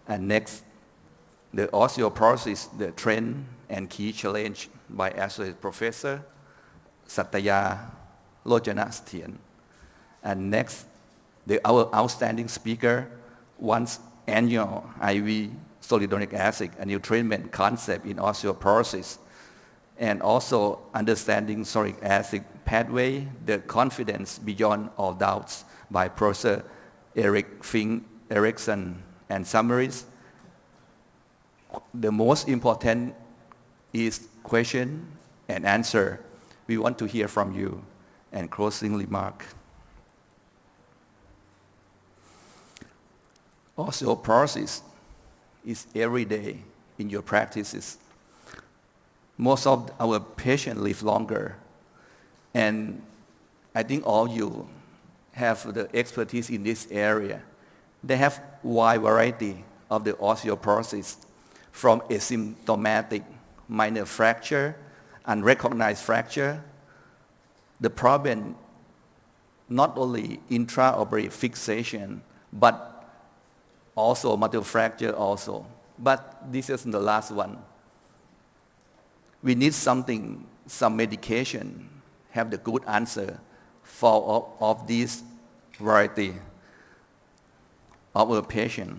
And next, the osteoporosis, the trend and key challenge by Associate Professor Sattaya Rojanasthien. And next, our outstanding speaker, once annual IV zoledronic acid, a new treatment concept in osteoporosis, and also understanding zoledronic acid pathway, the confidence beyond all doubts by Professor Erik, Fink, Eriksen, and summaries. The most important is question and answer. We want to hear from you. And closing remark. Osteoporosis is every day in your practices. Most of our patients live longer. And I think all you have the expertise in this area. They have wide variety of the osteoporosis, from asymptomatic minor fracture, unrecognized fracture. The problem, not only intraoperative fixation, but also multiple fracture also. But this is the last one. We need something, some medication, have the good answer for all of this variety of our patient.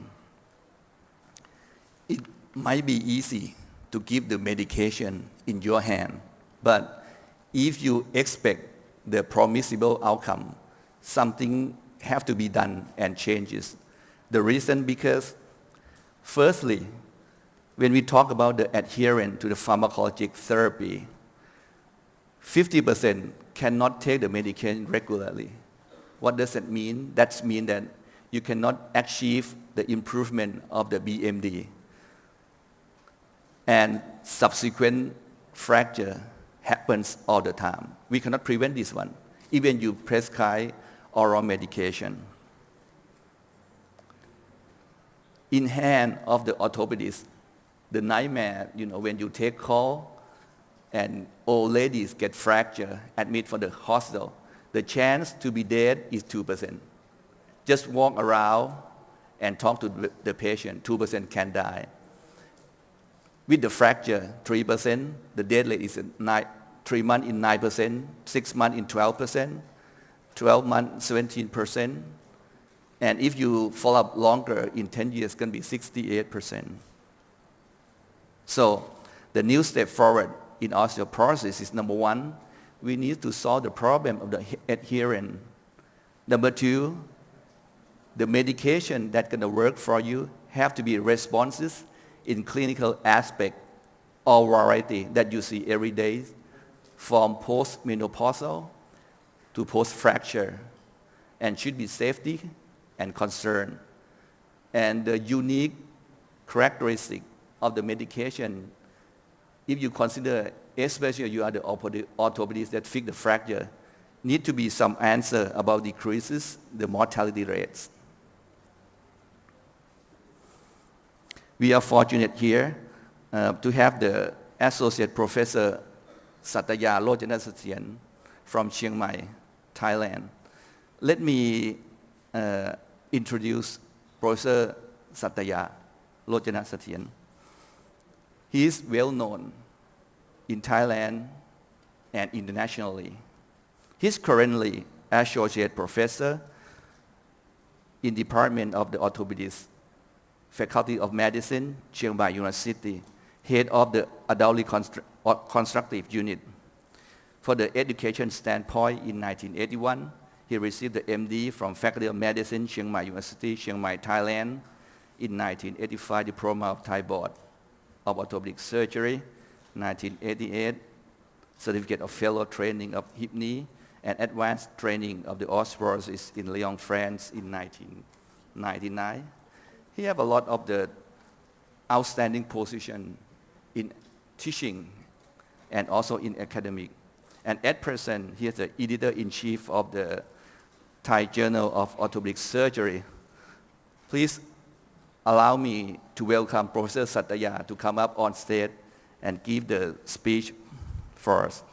It might be easy to give the medication in your hand, but if you expect the promisable outcome, something have to be done and changes. The reason because, firstly, when we talk about the adherence to the pharmacologic therapy, 50% cannot take the medication regularly. What does that mean? That means that you cannot achieve the improvement of the BMD. And subsequent fracture happens all the time. We cannot prevent this one, even you prescribe oral medication. In hand of the orthopedist, the nightmare, when you take call and old ladies get fracture, admit for the hospital, the chance to be dead is 2%. Just walk around and talk to the patient, 2% can die. With the fracture, 3%, the death rate is 3 months in 9%, 6 months in 12%, 12 months 17%, and if you follow up longer, in 10 years, it's going to be 68%. So the new step forward in osteoporosis is, number one, we need to solve the problem of the adherence. Number two, the medication that's going to work for you have to be responsive in clinical aspect or variety that you see every day, from post-menopausal to post-fracture, and should be safety and concern. And the unique characteristic of the medication, if you consider, especially you are the orthopedist that fix the fracture, need to be some answer about decreases the mortality rates. We are fortunate here to have the Associate Professor Sattaya Rojanasthien from Chiang Mai, Thailand. Let me introduce Professor Sattaya Rojanasthien. He is well known in Thailand and internationally. He is currently Associate Professor in Department of the Orthopedics, Faculty of Medicine, Chiang Mai University, Head of the Adult Constructive Unit. For the education standpoint, in 1981, he received the MD from Faculty of Medicine, Chiang Mai University, Chiang Mai, Thailand. In 1985, Diploma of Thai Board of Orthopedic Surgery. 1988, Certificate of Fellow Training of Hip Knee and Advanced Training of the Osteoporosis in Lyon, France in 1999. He has a lot of the outstanding position in teaching and also in academic. And at present, he is the editor-in-chief of the Thai Journal of Orthopedic Surgery. Please allow me to welcome Professor Sattaya to come up on stage and give the speech for us.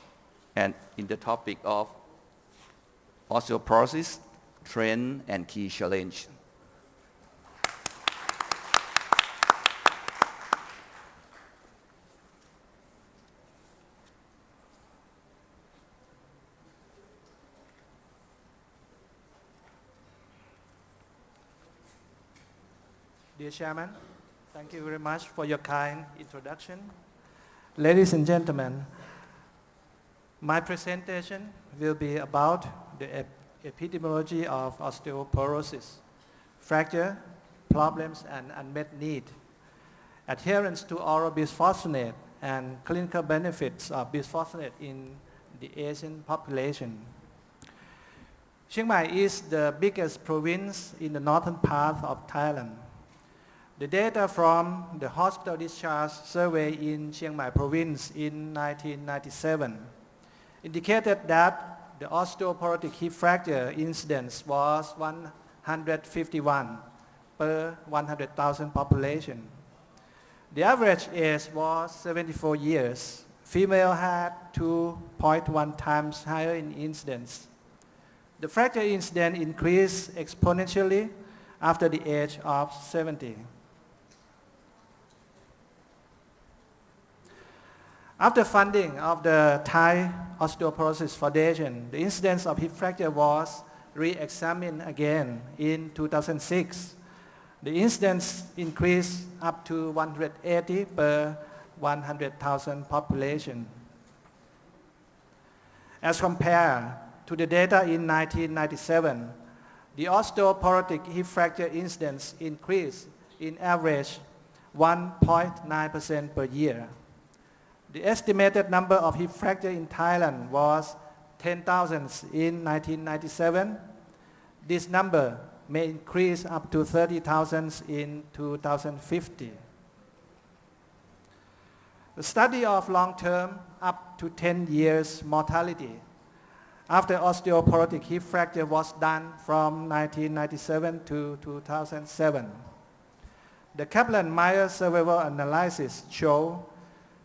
And in the topic of osteoporosis, trend and key challenge. Dear Chairman, thank you very much for your kind introduction. Ladies and gentlemen, my presentation will be about the epidemiology of osteoporosis, fracture, problems and unmet need, adherence to oral bisphosphonate, and clinical benefits of bisphosphonate in the Asian population. Chiang Mai is the biggest province in the northern part of Thailand. The data from the hospital discharge survey in Chiang Mai province in 1997 indicated that the osteoporotic hip fracture incidence was 151 per 100,000 population. The average age was 74 years. Female had 2.1 times higher in incidence. The fracture incidence increased exponentially after the age of 70. After funding of the Thai Osteoporosis Foundation, the incidence of hip fracture was re-examined again in 2006. The incidence increased up to 180 per 100,000 population. As compared to the data in 1997, the osteoporotic hip fracture incidence increased in average 1.9% per year. The estimated number of hip fracture in Thailand was 10,000 in 1997. This number may increase up to 30,000 in 2050. The study of long-term up to 10 years mortality after osteoporotic hip fracture was done from 1997 to 2007. The Kaplan-Meier survival analysis showed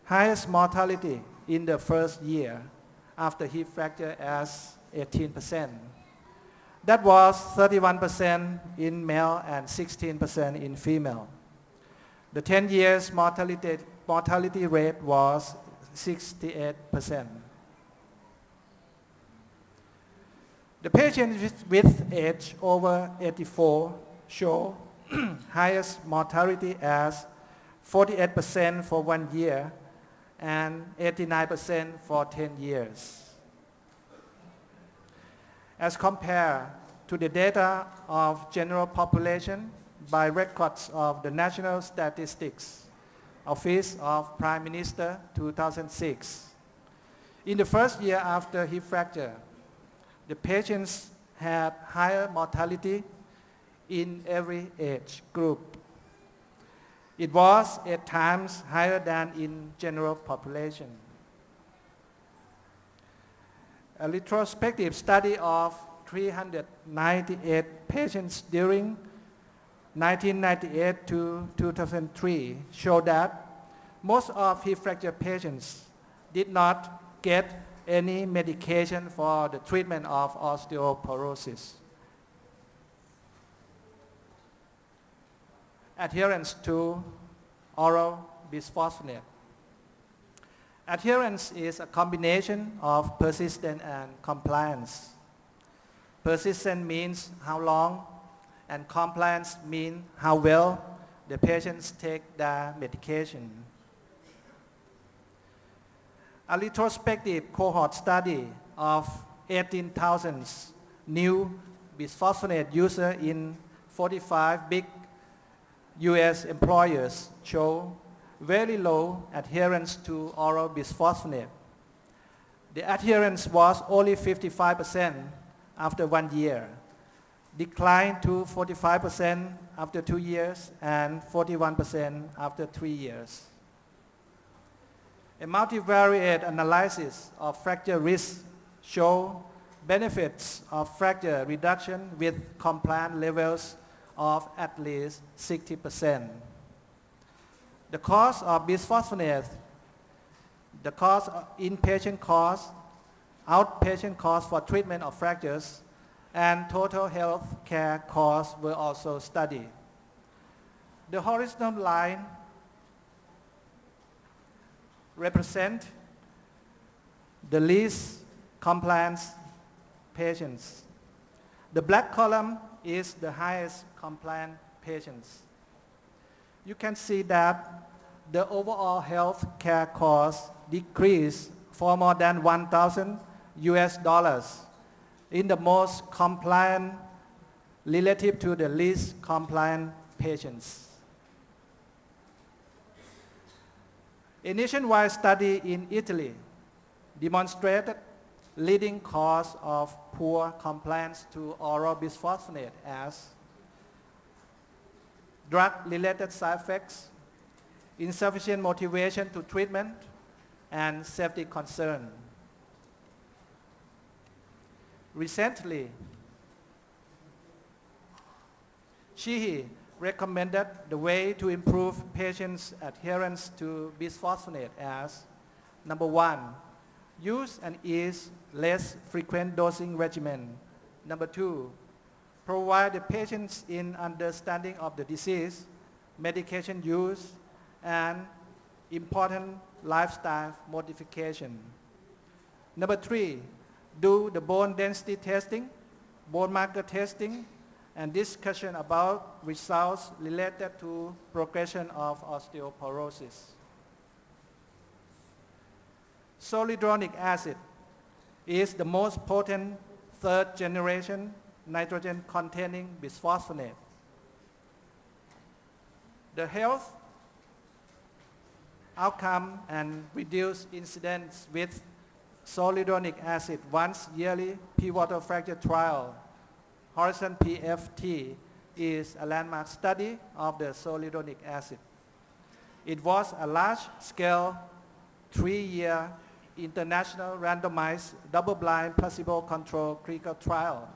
highest mortality in the first year after hip fracture as 18%. That was 31% in male and 16% in female. The 10 years mortality rate was 68%. The patients with age over 84 show highest mortality as 48% for 1 year and 89% for 10 years. As compared to the data of general population by records of the National Statistics Office of Prime Minister 2006. In the first year after hip fracture, the patients had higher mortality in every age group. It was 8 times higher than in general population. A retrospective study of 398 patients during 1998 to 2003 showed that most of hip fracture patients did not get any medication for the treatment of osteoporosis. Adherence to oral bisphosphonate. Adherence is a combination of persistence and compliance. Persistent means how long, and compliance means how well the patients take their medication. A retrospective cohort study of 18,000 new bisphosphonate users in 45 big US employers show very low adherence to oral bisphosphonate. The adherence was only 55% after 1 year, declined to 45% after 2 years, and 41% after 3 years. A multivariate analysis of fracture risk show benefits of fracture reduction with compliance levels of at least 60%. The cost of bisphosphonates, the cost of inpatient cost, outpatient cost for treatment of fractures, and total health care costs were also studied. The horizontal line represent the least compliance patients. The black column is the highest compliant patients. you can see that the overall health care cost decreased for more than 1,000 US dollars in the most compliant relative to the least compliant patients. A nationwide study in Italy demonstrated leading cause of poor compliance to oral bisphosphonate as drug-related side effects, insufficient motivation to treatment, and safety concern. Recently, CICI recommended the way to improve patients' adherence to bisphosphonate as, number one, use and ease less frequent dosing regimen. Number two, provide the patients in understanding of the disease, medication use, and important lifestyle modification. Number three, do the bone density testing, bone marker testing, and discussion about results related to progression of osteoporosis. Zoledronic acid is the most potent third generation nitrogen containing bisphosphonate. The health outcome and reduced incidence with zoledronic acid once yearly pivotal fracture trial, Horizon PFT, is a landmark study of the zoledronic acid. It was a large-scale 3-year international randomized double-blind placebo-controlled clinical trial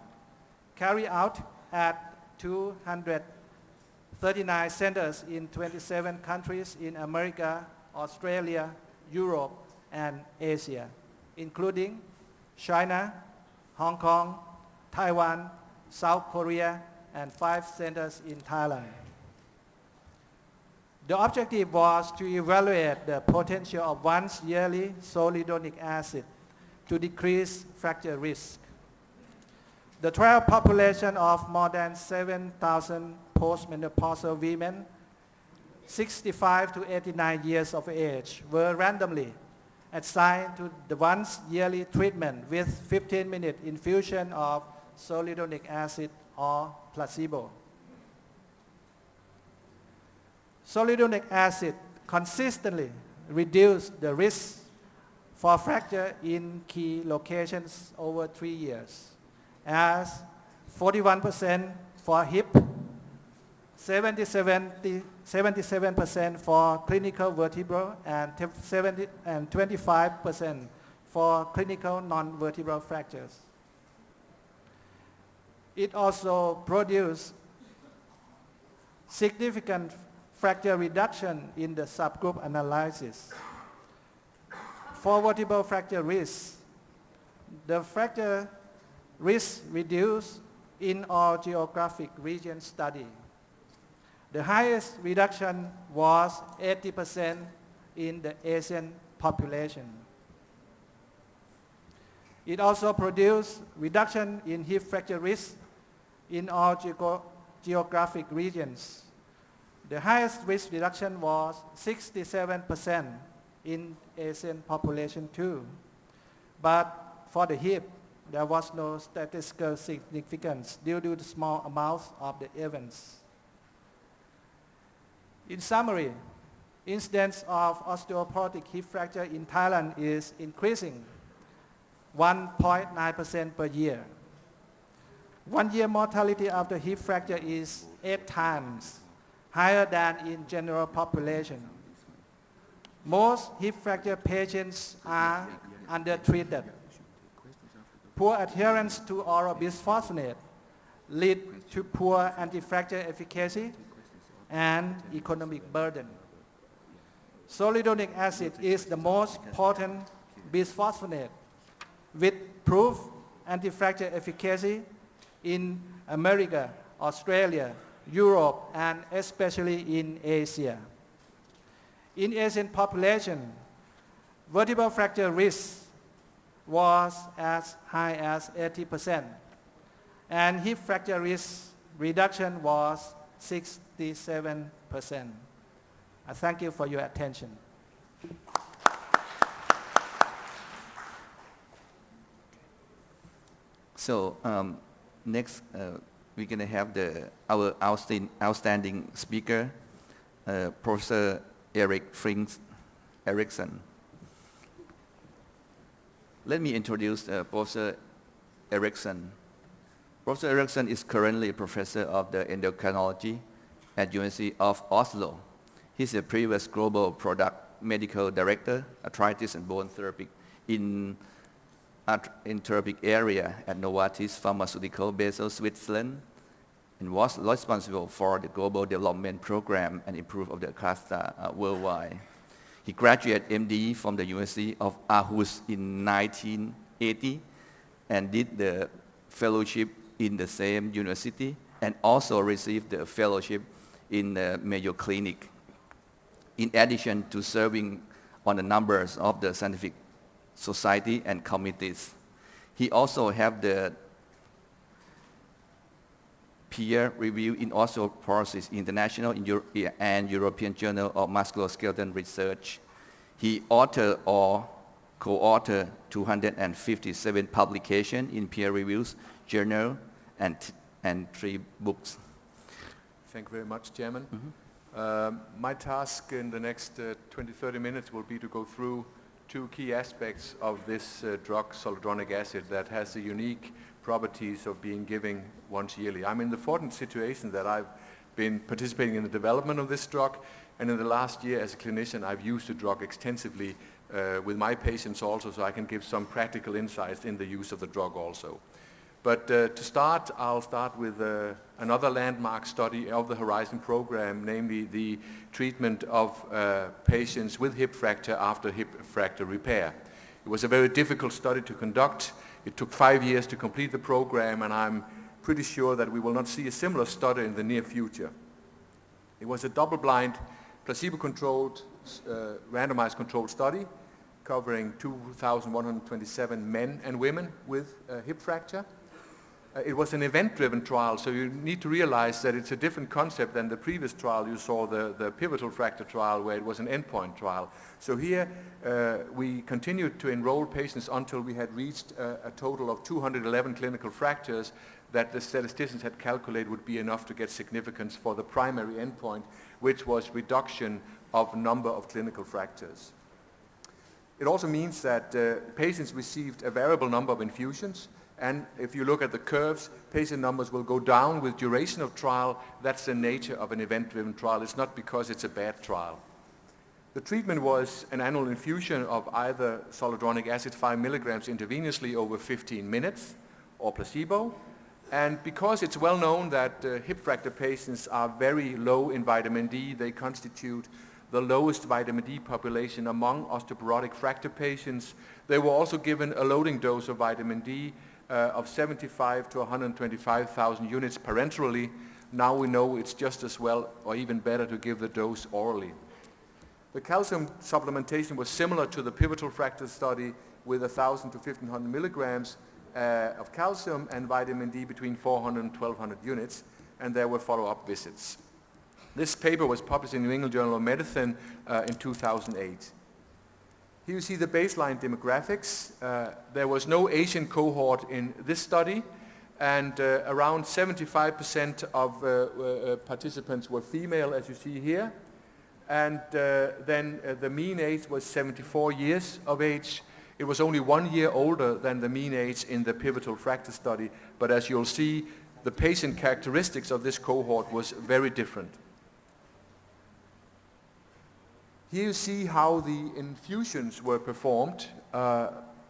carried out at 239 centers in 27 countries in America, Australia, Europe, and Asia, including China, Hong Kong, Taiwan, South Korea, and 5 centers in Thailand. The objective was to evaluate the potential of once yearly zoledronic acid to decrease fracture risk. The trial population of more than 7,000 postmenopausal women 65 to 89 years of age were randomly assigned to the once yearly treatment with 15-minute infusion of zoledronic acid or placebo. Zoledronic acid consistently reduced the risk for fracture in key locations over 3 years, as 41% for hip, 77% for clinical vertebral, and 25% for clinical non-vertebral fractures. It also produced significant fracture reduction in the subgroup analysis. For vertebral fracture risk, the fracture risk reduced in all geographic regions studied. The highest reduction was 80% in the Asian population. It also produced reduction in hip fracture risk in all geographic regions. The highest risk reduction was 67% in Asian population too. But for the hip, there was no statistical significance due to the small amounts of the events. In summary, incidence of osteoporotic hip fracture in Thailand is increasing 1.9% per year. 1 year mortality after hip fracture is 8 times higher than in general population. Most hip fracture patients are undertreated. Poor adherence to oral bisphosphonate lead to poor anti-fracture efficacy and economic burden. Zoledronic acid is the most potent bisphosphonate with proved anti-fracture efficacy in America, Australia, Europe, and especially in Asia. In Asian population, vertebral fracture risk was as high as 80%, and hip fracture risk reduction was 67%. I thank you for your attention. So next, we're going to have our outstanding speaker, Professor Fink, Eriksen. Let me introduce Professor Eriksen. Professor Eriksen is currently a professor of the endocrinology at University of Oslo. He's a previous global product medical director, arthritis and bone therapy in therapeutic area at Novartis Pharmaceutical, Basel, Switzerland, and was responsible for the global development program and improvement of the cluster worldwide. He graduated MD from the University of Aarhus in 1980 and did the fellowship in the same university and also received the fellowship in the Mayo Clinic. In addition to serving on the numbers of the scientific society and committees, he also have the peer review in osteoporosis, international and European Journal of Musculoskeletal Research. He authored or co-authored 257 publications in peer reviews, journal, and 3 books. Thank you very much, Chairman. My task in the next 20-30 minutes will be to go through 2 key aspects of this drug, zoledronic acid, that has the unique properties of being given once yearly. I'm in the fortunate situation that I've been participating in the development of this drug, and in the last year as a clinician I've used the drug extensively with my patients also, so I can give some practical insights in the use of the drug also. But to start, I'll start with another landmark study of the Horizon program, namely the treatment of patients with hip fracture after hip fracture repair. It was a very difficult study to conduct. It took 5 years to complete the program, and I'm pretty sure that we will not see a similar study in the near future. It was a double-blind, placebo-controlled, randomized controlled study covering 2,127 men and women with hip fracture. It was an event-driven trial, so you need to realize that it's a different concept than the previous trial you saw, the pivotal fracture trial, where it was an endpoint trial. So here we continued to enroll patients until we had reached a total of 211 clinical fractures that the statisticians had calculated would be enough to get significance for the primary endpoint, which was reduction of number of clinical fractures. It also means that patients received a variable number of infusions, and if you look at the curves, patient numbers will go down with duration of trial. That's the nature of an event-driven trial. It's not because it's a bad trial. The treatment was an annual infusion of either zoledronic acid 5 milligrams intravenously over 15 minutes or placebo. And because it's well known that hip fracture patients are very low in vitamin D, they constitute the lowest vitamin D population among osteoporotic fracture patients. They were also given a loading dose of vitamin D of 75 to 125,000 units parenterally. Now we know it's just as well or even better to give the dose orally. The calcium supplementation was similar to the pivotal fracture study with 1,000 to 1,500 milligrams of calcium and vitamin D between 400 and 1,200 units, and there were follow-up visits. This paper was published in the New England Journal of Medicine in 2008. Here you see the baseline demographics. There was no Asian cohort in this study, and around 75% of participants were female, as you see here. And then the mean age was 74 years of age. It was only 1 year older than the mean age in the pivotal fracture study, but as you'll see, the patient characteristics of this cohort was very different. Here you see how the infusions were performed.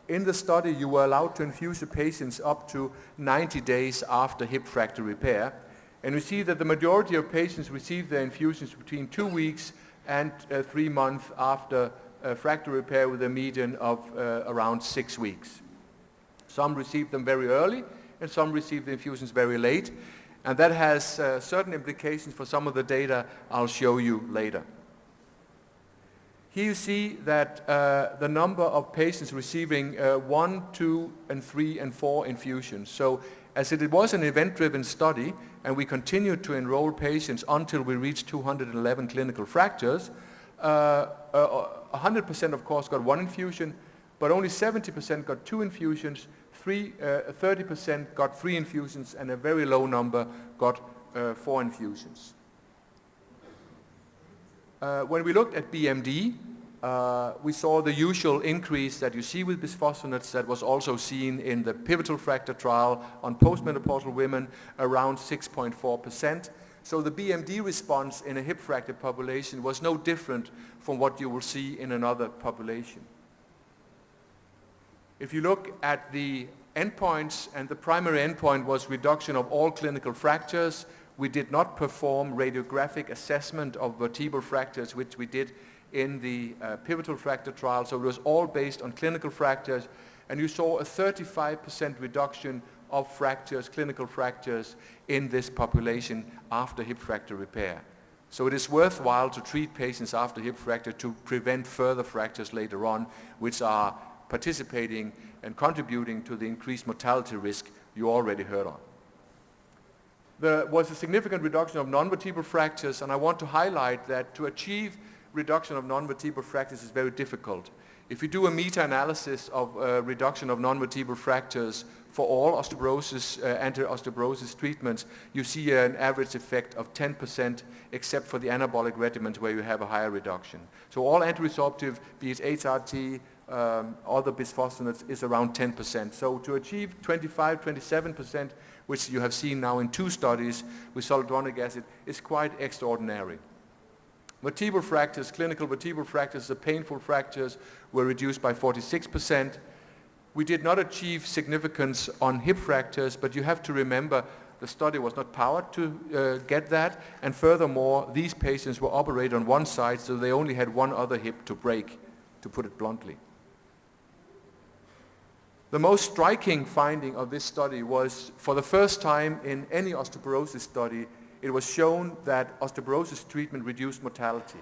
In the study, you were allowed to infuse the patients up to 90 days after hip fracture repair. And we see that the majority of patients received their infusions between 2 weeks and 3 months after fracture repair, with a median of around 6 weeks. Some received them very early, and some received the infusions very late. And that has certain implications for some of the data I'll show you later. Here you see that the number of patients receiving 1, 2, and 3, and 4 infusions. So as it was an event-driven study, and we continued to enroll patients until we reached 211 clinical fractures. 100% of course got 1 infusion, but only 70% got 2 infusions, 30% got 3 infusions, and a very low number got 4 infusions. When we looked at BMD, we saw the usual increase that you see with bisphosphonates that was also seen in the pivotal fracture trial on postmenopausal women, around 6.4%. So the BMD response in a hip fracture population was no different from what you will see in another population. If you look at the endpoints, and the primary endpoint was reduction of all clinical fractures, we did not perform radiographic assessment of vertebral fractures, which we did in the pivotal fracture trial, so it was all based on clinical fractures, and you saw a 35% reduction of fractures, clinical fractures, in this population after hip fracture repair. So it is worthwhile to treat patients after hip fracture to prevent further fractures later on, which are participating and contributing to the increased mortality risk you already heard on. There was a significant reduction of non-vertebral fractures, and I want to highlight that to achieve reduction of non-vertebral fractures is very difficult. If you do a meta-analysis of reduction of non-vertebral fractures for all osteoporosis, anti-osteoporosis treatments, you see an average effect of 10%, except for the anabolic regimens where you have a higher reduction. So all anti-resorptive, be it HRT, other bisphosphonates, is around 10%. So to achieve 25, 27%, which you have seen now in 2 studies with zoledronic acid, is quite extraordinary. Vertebral fractures, clinical vertebral fractures, the painful fractures, were reduced by 46%. We did not achieve significance on hip fractures, but you have to remember the study was not powered to get that, and furthermore, these patients were operated on one side, so they only had one other hip to break, to put it bluntly. The most striking finding of this study was, for the first time in any osteoporosis study, it was shown that osteoporosis treatment reduced mortality.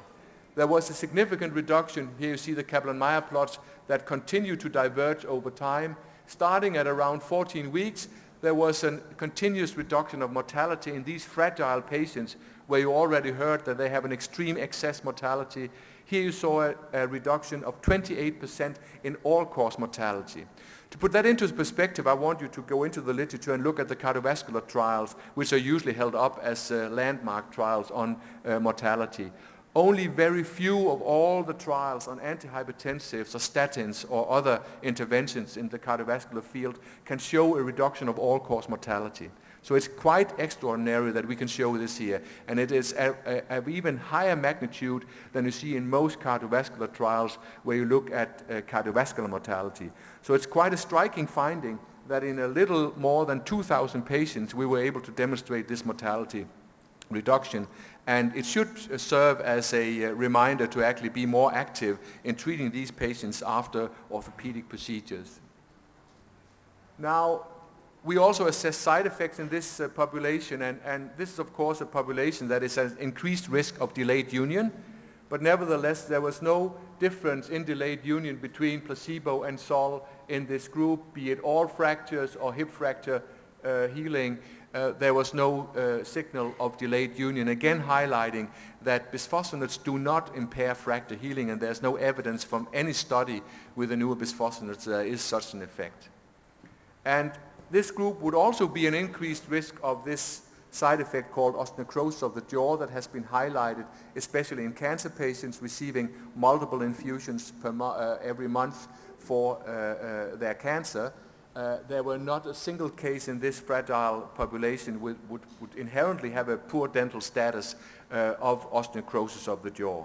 There was a significant reduction. Here you see the Kaplan-Meier plots that continue to diverge over time. Starting at around 14 weeks, there was a continuous reduction of mortality in these fragile patients where you already heard that they have an extreme excess mortality. Here you saw a reduction of 28% in all-cause mortality. To put that into perspective, I want you to go into the literature and look at the cardiovascular trials, which are usually held up as landmark trials on mortality. Only very few of all the trials on antihypertensives or statins or other interventions in the cardiovascular field can show a reduction of all-cause mortality. So it's quite extraordinary that we can show this here, and it is of even higher magnitude than you see in most cardiovascular trials where you look at cardiovascular mortality. So it's quite a striking finding that in a little more than 2,000 patients we were able to demonstrate this mortality reduction, and it should serve as a reminder to actually be more active in treating these patients after orthopedic procedures. Now, we also assess side effects in this population, and this is of course a population that is at increased risk of delayed union, but nevertheless there was no difference in delayed union between placebo and sol in this group, be it all fractures or hip fracture healing. There was no signal of delayed union, again highlighting that bisphosphonates do not impair fracture healing, and there's no evidence from any study with the newer bisphosphonates there is such an effect. And this group would also be an increased risk of this side effect called osteonecrosis of the jaw that has been highlighted, especially in cancer patients receiving multiple infusions every month for their cancer. There were not a single case in this fragile population would inherently have a poor dental status of osteonecrosis of the jaw.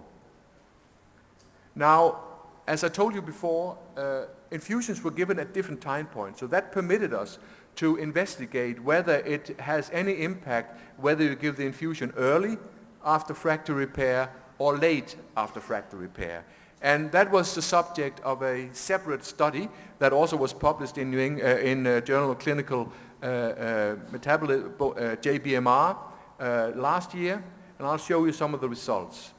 Now, as I told you before, infusions were given at different time points, so that permitted us to investigate whether it has any impact whether you give the infusion early after fracture repair or late after fracture repair. And that was the subject of a separate study that also was published in Journal of Clinical Metabolism, JBMR, last year, and I'll show you some of the results.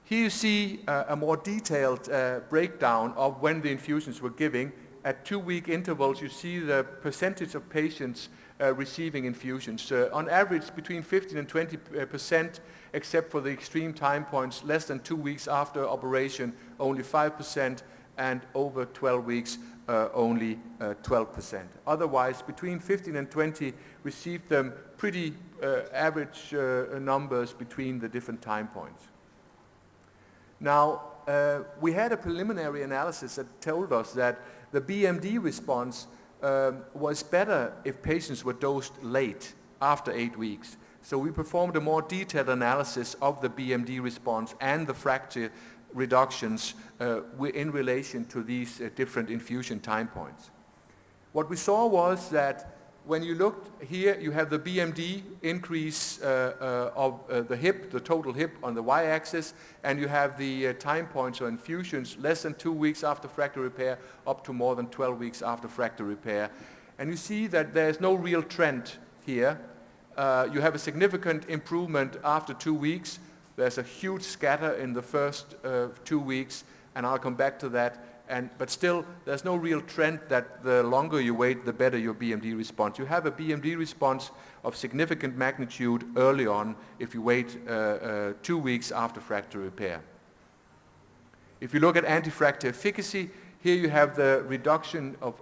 Here you see a more detailed breakdown of when the infusions were giving. At 2-week intervals, you see the percentage of patients receiving infusions. On average, between 15 and 20%, except for the extreme time points, less than 2 weeks after operation, only 5%, and over 12 weeks, only 12%. Otherwise, between 15 and 20 received them pretty average numbers between the different time points. Now, we had a preliminary analysis that told us that the BMD response was better if patients were dosed late, after 8 weeks. So we performed a more detailed analysis of the BMD response and the fracture reductions in relation to these different infusion time points. What we saw was that when you looked here, you have the BMD increase of the hip, the total hip on the y-axis, and you have the time points or infusions less than 2 weeks after fracture repair up to more than 12 weeks after fracture repair. And you see that there's no real trend here. You have a significant improvement after 2 weeks. There's a huge scatter in the first 2 weeks, and I'll come back to that. But still, there's no real trend that the longer you wait, the better your BMD response. You have a BMD response of significant magnitude early on if you wait 2 weeks after fracture repair. If you look at anti-fracture efficacy, here you have the reduction of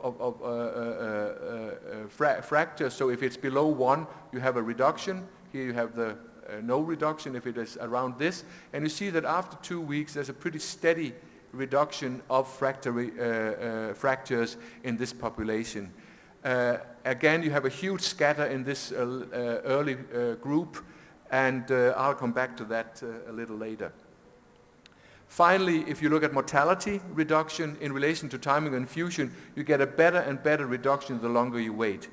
fracture. So if it's below 1, you have a reduction. Here you have the no reduction if it is around this. And you see that after 2 weeks, there's a pretty steady reduction of fractures in this population. Again, you have a huge scatter in this early group, and I'll come back to that a little later. Finally, if you look at mortality reduction in relation to timing of infusion, you get a better and better reduction the longer you wait.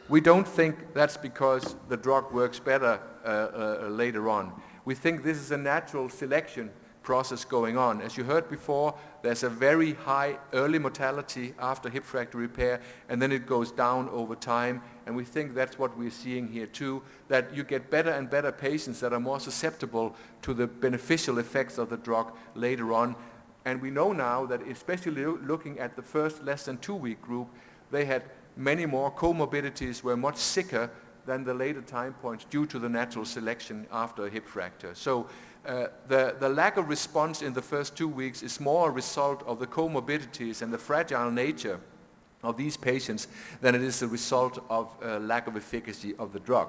We don't think that's because the drug works better later on. We think this is a natural selection process going on. As you heard before, there's a very high early mortality after hip fracture repair, and then it goes down over time, and we think that's what we're seeing here too, that you get better and better patients that are more susceptible to the beneficial effects of the drug later on. And we know now that, especially looking at the first less than 2 week group, they had many more comorbidities, were much sicker than the later time points due to the natural selection after a hip fracture. So the lack of response in the first 2 weeks is more a result of the comorbidities and the fragile nature of these patients than it is a result of lack of efficacy of the drug.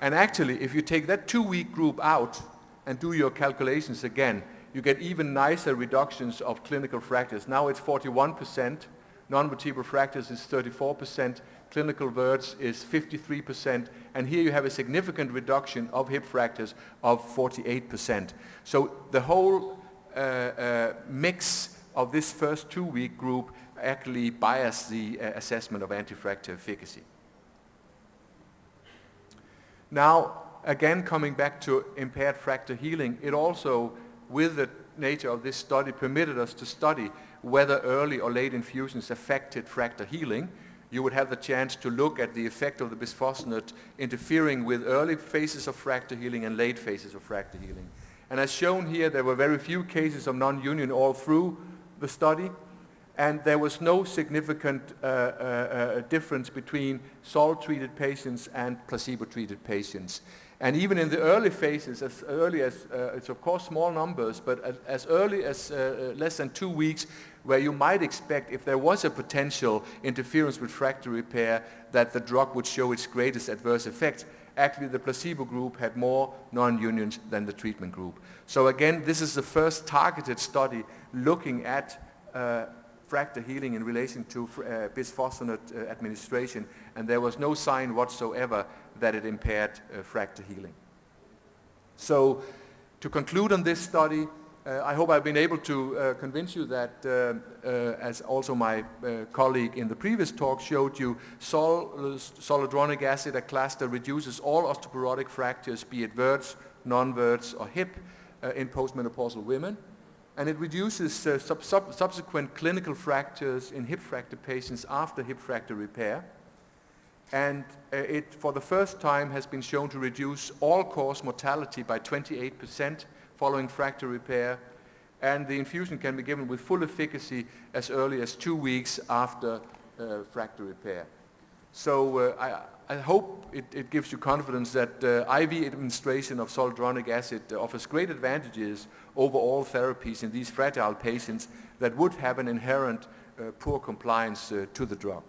And actually, if you take that 2 week group out and do your calculations again, you get even nicer reductions of clinical fractures. Now it's 41%, non-vertebral fractures is 34%, clinical verts is 53%, and here you have a significant reduction of hip fractures of 48%. So the whole mix of this first 2 week group actually bias the assessment of anti-fracture efficacy. Now, again, coming back to impaired fracture healing, it also, with the nature of this study, permitted us to study whether early or late infusions affected fracture healing. You would have the chance to look at the effect of the bisphosphonate interfering with early phases of fracture healing and late phases of fracture healing. And as shown here, there were very few cases of non-union all through the study, and there was no significant difference between salt-treated patients and placebo-treated patients. And even in the early phases, as early as, it's of course small numbers, but as early as less than 2 weeks, where you might expect, if there was a potential interference with fracture repair, that the drug would show its greatest adverse effect. Actually, the placebo group had more non-unions than the treatment group. So again, this is the first targeted study looking at fracture healing in relation to bisphosphonate administration, and there was no sign whatsoever that it impaired fracture healing. So to conclude on this study, I hope I've been able to convince you that, as also my colleague in the previous talk showed you, zoledronic acid, a class that reduces all osteoporotic fractures, be it verts, non-verts, or hip, in postmenopausal women. And it reduces subsequent clinical fractures in hip fracture patients after hip fracture repair. And it, for the first time, has been shown to reduce all-cause mortality by 28% following fracture repair. And the infusion can be given with full efficacy as early as 2 weeks after fracture repair. So I hope it gives you confidence that IV administration of zoledronic acid offers great advantages over all therapies in these fragile patients that would have an inherent poor compliance to the drug.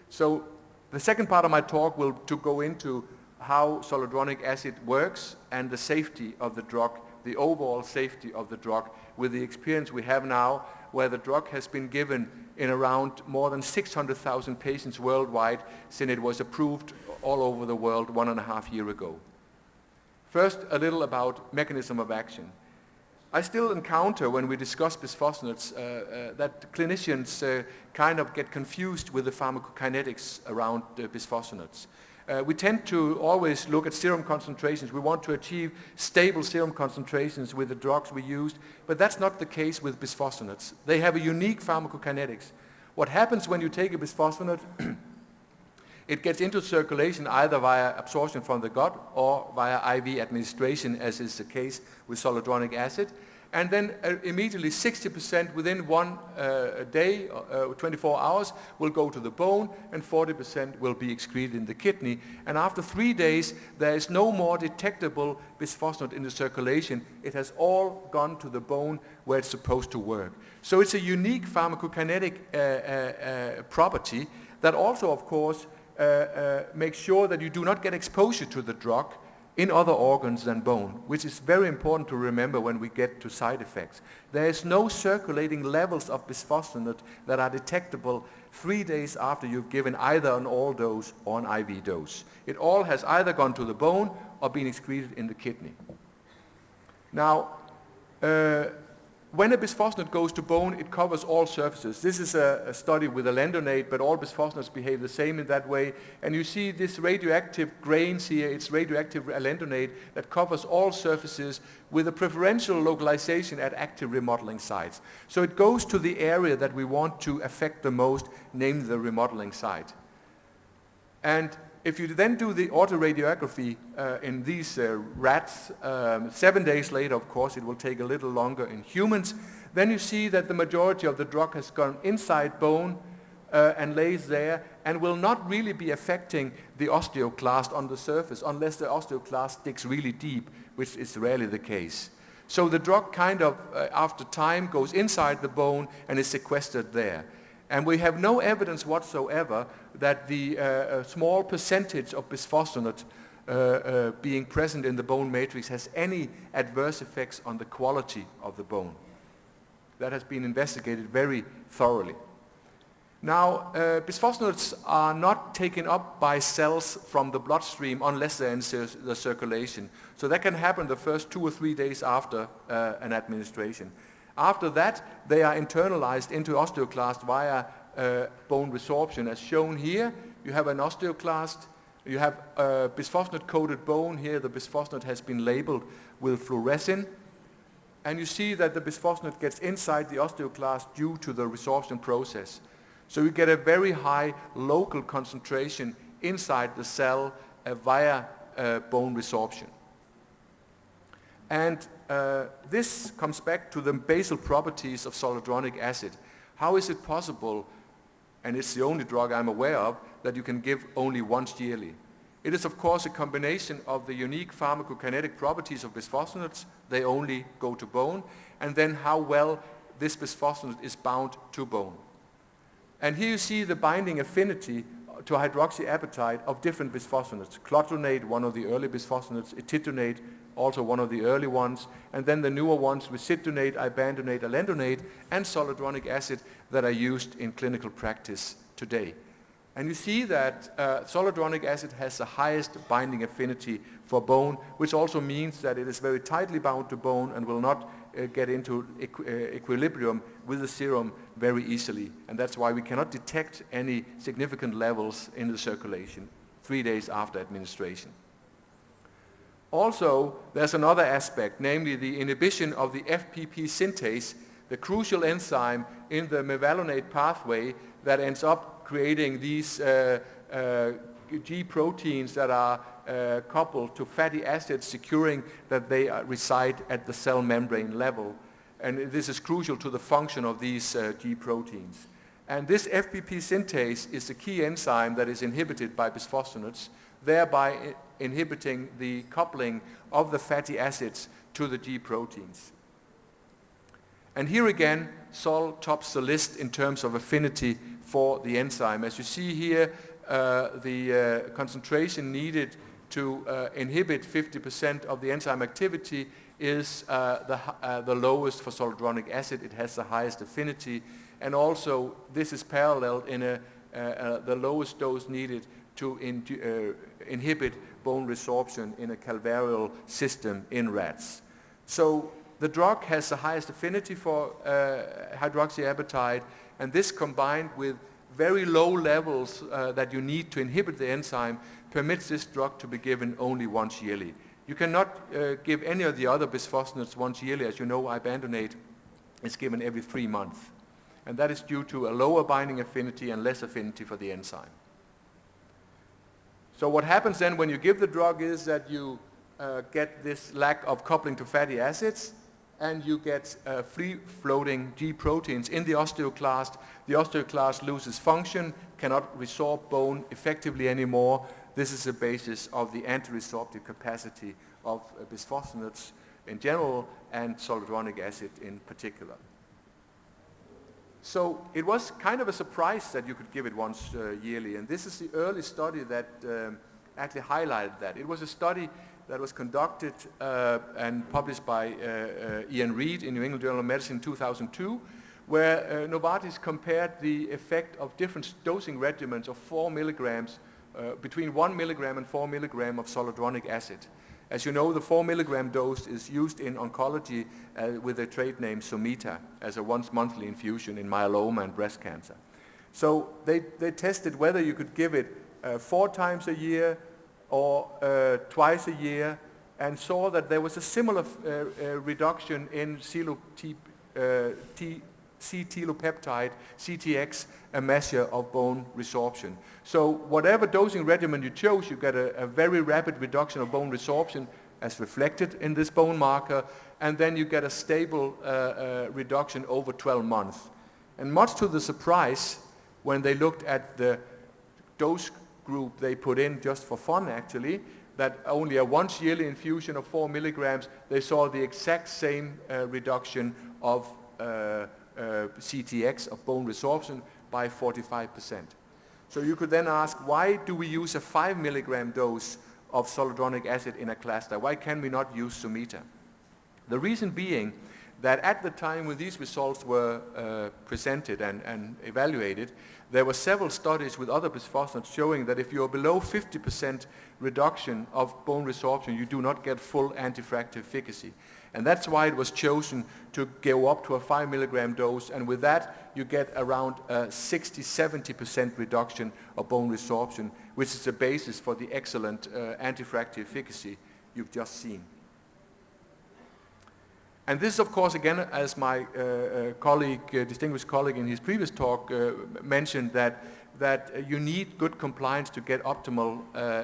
So the second part of my talk will to go into how zoledronic acid works and the safety of the drug, the overall safety of the drug, with the experience we have now where the drug has been given in around more than 600,000 patients worldwide since it was approved all over the world 1.5 years ago. First, a little about mechanism of action. I still encounter when we discuss bisphosphonates that clinicians kind of get confused with the pharmacokinetics around bisphosphonates. We tend to always look at serum concentrations. We want to achieve stable serum concentrations with the drugs we used, but that's not the case with bisphosphonates. They have a unique pharmacokinetics. What happens when you take a bisphosphonate, it gets into circulation either via absorption from the gut or via IV administration, as is the case with zoledronic acid. And then immediately 60% within one day, 24 hours, will go to the bone, and 40% will be excreted in the kidney. And after 3 days, there is no more detectable bisphosphonate in the circulation. It has all gone to the bone where it's supposed to work. So it's a unique pharmacokinetic property that also, of course, makes sure that you do not get exposure to the drug in other organs than bone, which is very important to remember when we get to side effects. There is no circulating levels of bisphosphonate that are detectable 3 days after you've given either an oral dose or an IV dose. It all has either gone to the bone or been excreted in the kidney. Now, when a bisphosphonate goes to bone, it covers all surfaces. This is a study with alendronate, but all bisphosphonates behave the same in that way. And you see this radioactive grains here, it's radioactive alendronate that covers all surfaces with a preferential localization at active remodeling sites. So it goes to the area that we want to affect the most, namely the remodeling site. And if you then do the autoradiography in these rats, 7 days later, of course, it will take a little longer in humans, then you see that the majority of the drug has gone inside bone and lays there and will not really be affecting the osteoclast on the surface unless the osteoclast digs really deep, which is rarely the case. So the drug kind of, after time, goes inside the bone and is sequestered there. And we have no evidence whatsoever that the small percentage of bisphosphonate being present in the bone matrix has any adverse effects on the quality of the bone. That has been investigated very thoroughly. Now, bisphosphonates are not taken up by cells from the bloodstream unless they're in the circulation. So that can happen the first 2 or 3 days after an administration. After that, they are internalized into osteoclast via bone resorption. As shown here, you have an osteoclast, you have bisphosphonate-coated bone. Here the bisphosphonate has been labeled with fluorescein. And you see that the bisphosphonate gets inside the osteoclast due to the resorption process. So you get a very high local concentration inside the cell via bone resorption. And this comes back to the basal properties of zoledronic acid. How is it possible, and it's the only drug I'm aware of, that you can give only once yearly? It is, of course, a combination of the unique pharmacokinetic properties of bisphosphonates. They only go to bone, and then how well this bisphosphonate is bound to bone. And here you see the binding affinity to hydroxyapatite of different bisphosphonates. Clotronate, one of the early bisphosphonates, etidronate, also one of the early ones, and then the newer ones with citonate, ibandonate, alendronate, and zoledronic acid that are used in clinical practice today. And you see that zoledronic acid has the highest binding affinity for bone, which also means that it is very tightly bound to bone and will not get into equilibrium with the serum very easily. And that's why we cannot detect any significant levels in the circulation 3 days after administration. Also, there's another aspect, namely the inhibition of the FPP synthase, the crucial enzyme in the mevalonate pathway that ends up creating these G proteins that are coupled to fatty acids, securing that they reside at the cell membrane level. And this is crucial to the function of these G proteins. And this FBP synthase is the key enzyme that is inhibited by bisphosphonates, thereby inhibiting the coupling of the fatty acids to the G proteins. And here again, Sol tops the list in terms of affinity for the enzyme. As you see here, the concentration needed to inhibit 50% of the enzyme activity is the lowest for zoledronic acid. It has the highest affinity, and also this is paralleled in the lowest dose needed to inhibit bone resorption in a calvarial system in rats. So the drug has the highest affinity for hydroxyapatite, and this combined with very low levels that you need to inhibit the enzyme permits this drug to be given only once yearly. You cannot give any of the other bisphosphonates once yearly. As you know, ibandonate is given every 3 months. And that is due to a lower binding affinity and less affinity for the enzyme. So what happens then when you give the drug is that you get this lack of coupling to fatty acids, and you get free-floating G proteins in the osteoclast. The osteoclast loses function, cannot resorb bone effectively anymore. This is the basis of the anti-resorptive capacity of bisphosphonates in general and zoledronic acid in particular. So it was kind of a surprise that you could give it once yearly, and this is the early study that actually highlighted that. It was a study that was conducted and published by Ian Reid in New England Journal of Medicine in 2002, where Novartis compared the effect of different dosing regimens of 4 milligrams, between 1 milligram and 4 milligram of zoledronic acid. As you know, the 4 milligram dose is used in oncology with a trade name Someta as a once-monthly infusion in myeloma and breast cancer. So they tested whether you could give it 4 times a year or twice a year, and saw that there was a similar reduction in C-telopeptide, CTX, a measure of bone resorption. So whatever dosing regimen you chose, you get a very rapid reduction of bone resorption as reflected in this bone marker, and then you get a stable reduction over 12 months. And much to the surprise, when they looked at the dose group they put in just for fun actually, that only a once yearly infusion of 4 milligrams, they saw the exact same reduction of CTX, of bone resorption, by 45%. So you could then ask, why do we use a 5 milligram dose of zoledronic acid in a cluster? Why can we not use Someta? The reason being that at the time when these results were presented and evaluated, there were several studies with other bisphosphonates showing that if you are below 50% reduction of bone resorption, you do not get full antifracture efficacy. And that's why it was chosen to go up to a 5 milligram dose, and with that you get around 60-70% reduction of bone resorption, which is the basis for the excellent antifracture efficacy you've just seen. And this, of course, again, as my distinguished colleague in his previous talk mentioned, that you need good compliance to get optimal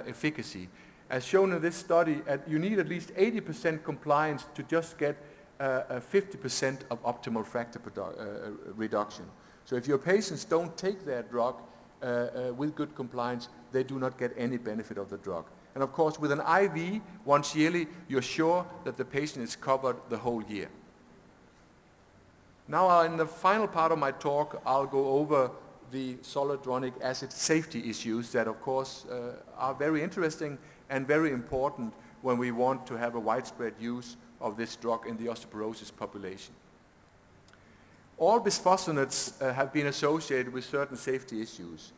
efficacy. As shown in this study, you need at least 80% compliance to just get 50% of optimal fracture reduction. So if your patients don't take their drug with good compliance, they do not get any benefit of the drug. And of course, with an IV once yearly, you're sure that the patient is covered the whole year. Now, in the final part of my talk, I'll go over the zoledronic acid safety issues that, of course, are very interesting and very important when we want to have a widespread use of this drug in the osteoporosis population. All bisphosphonates have been associated with certain safety issues.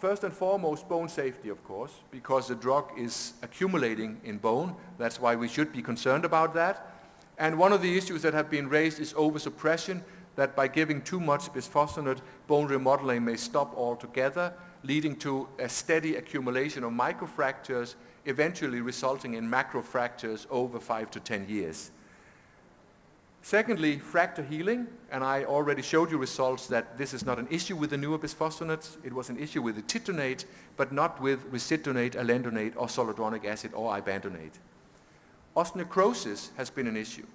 First and foremost, bone safety, of course, because the drug is accumulating in bone. That's why we should be concerned about that. And one of the issues that have been raised is oversuppression, that by giving too much bisphosphonate, bone remodeling may stop altogether, leading to a steady accumulation of microfractures, eventually resulting in macrofractures over 5 to 10 years. Secondly, fracture healing, and I already showed you results that this is not an issue with the newer bisphosphonates. It was an issue with the titonate, but not with ricidronate, alendronate, or zoledronic acid, or ibandonate. Osteonecrosis has been an issue,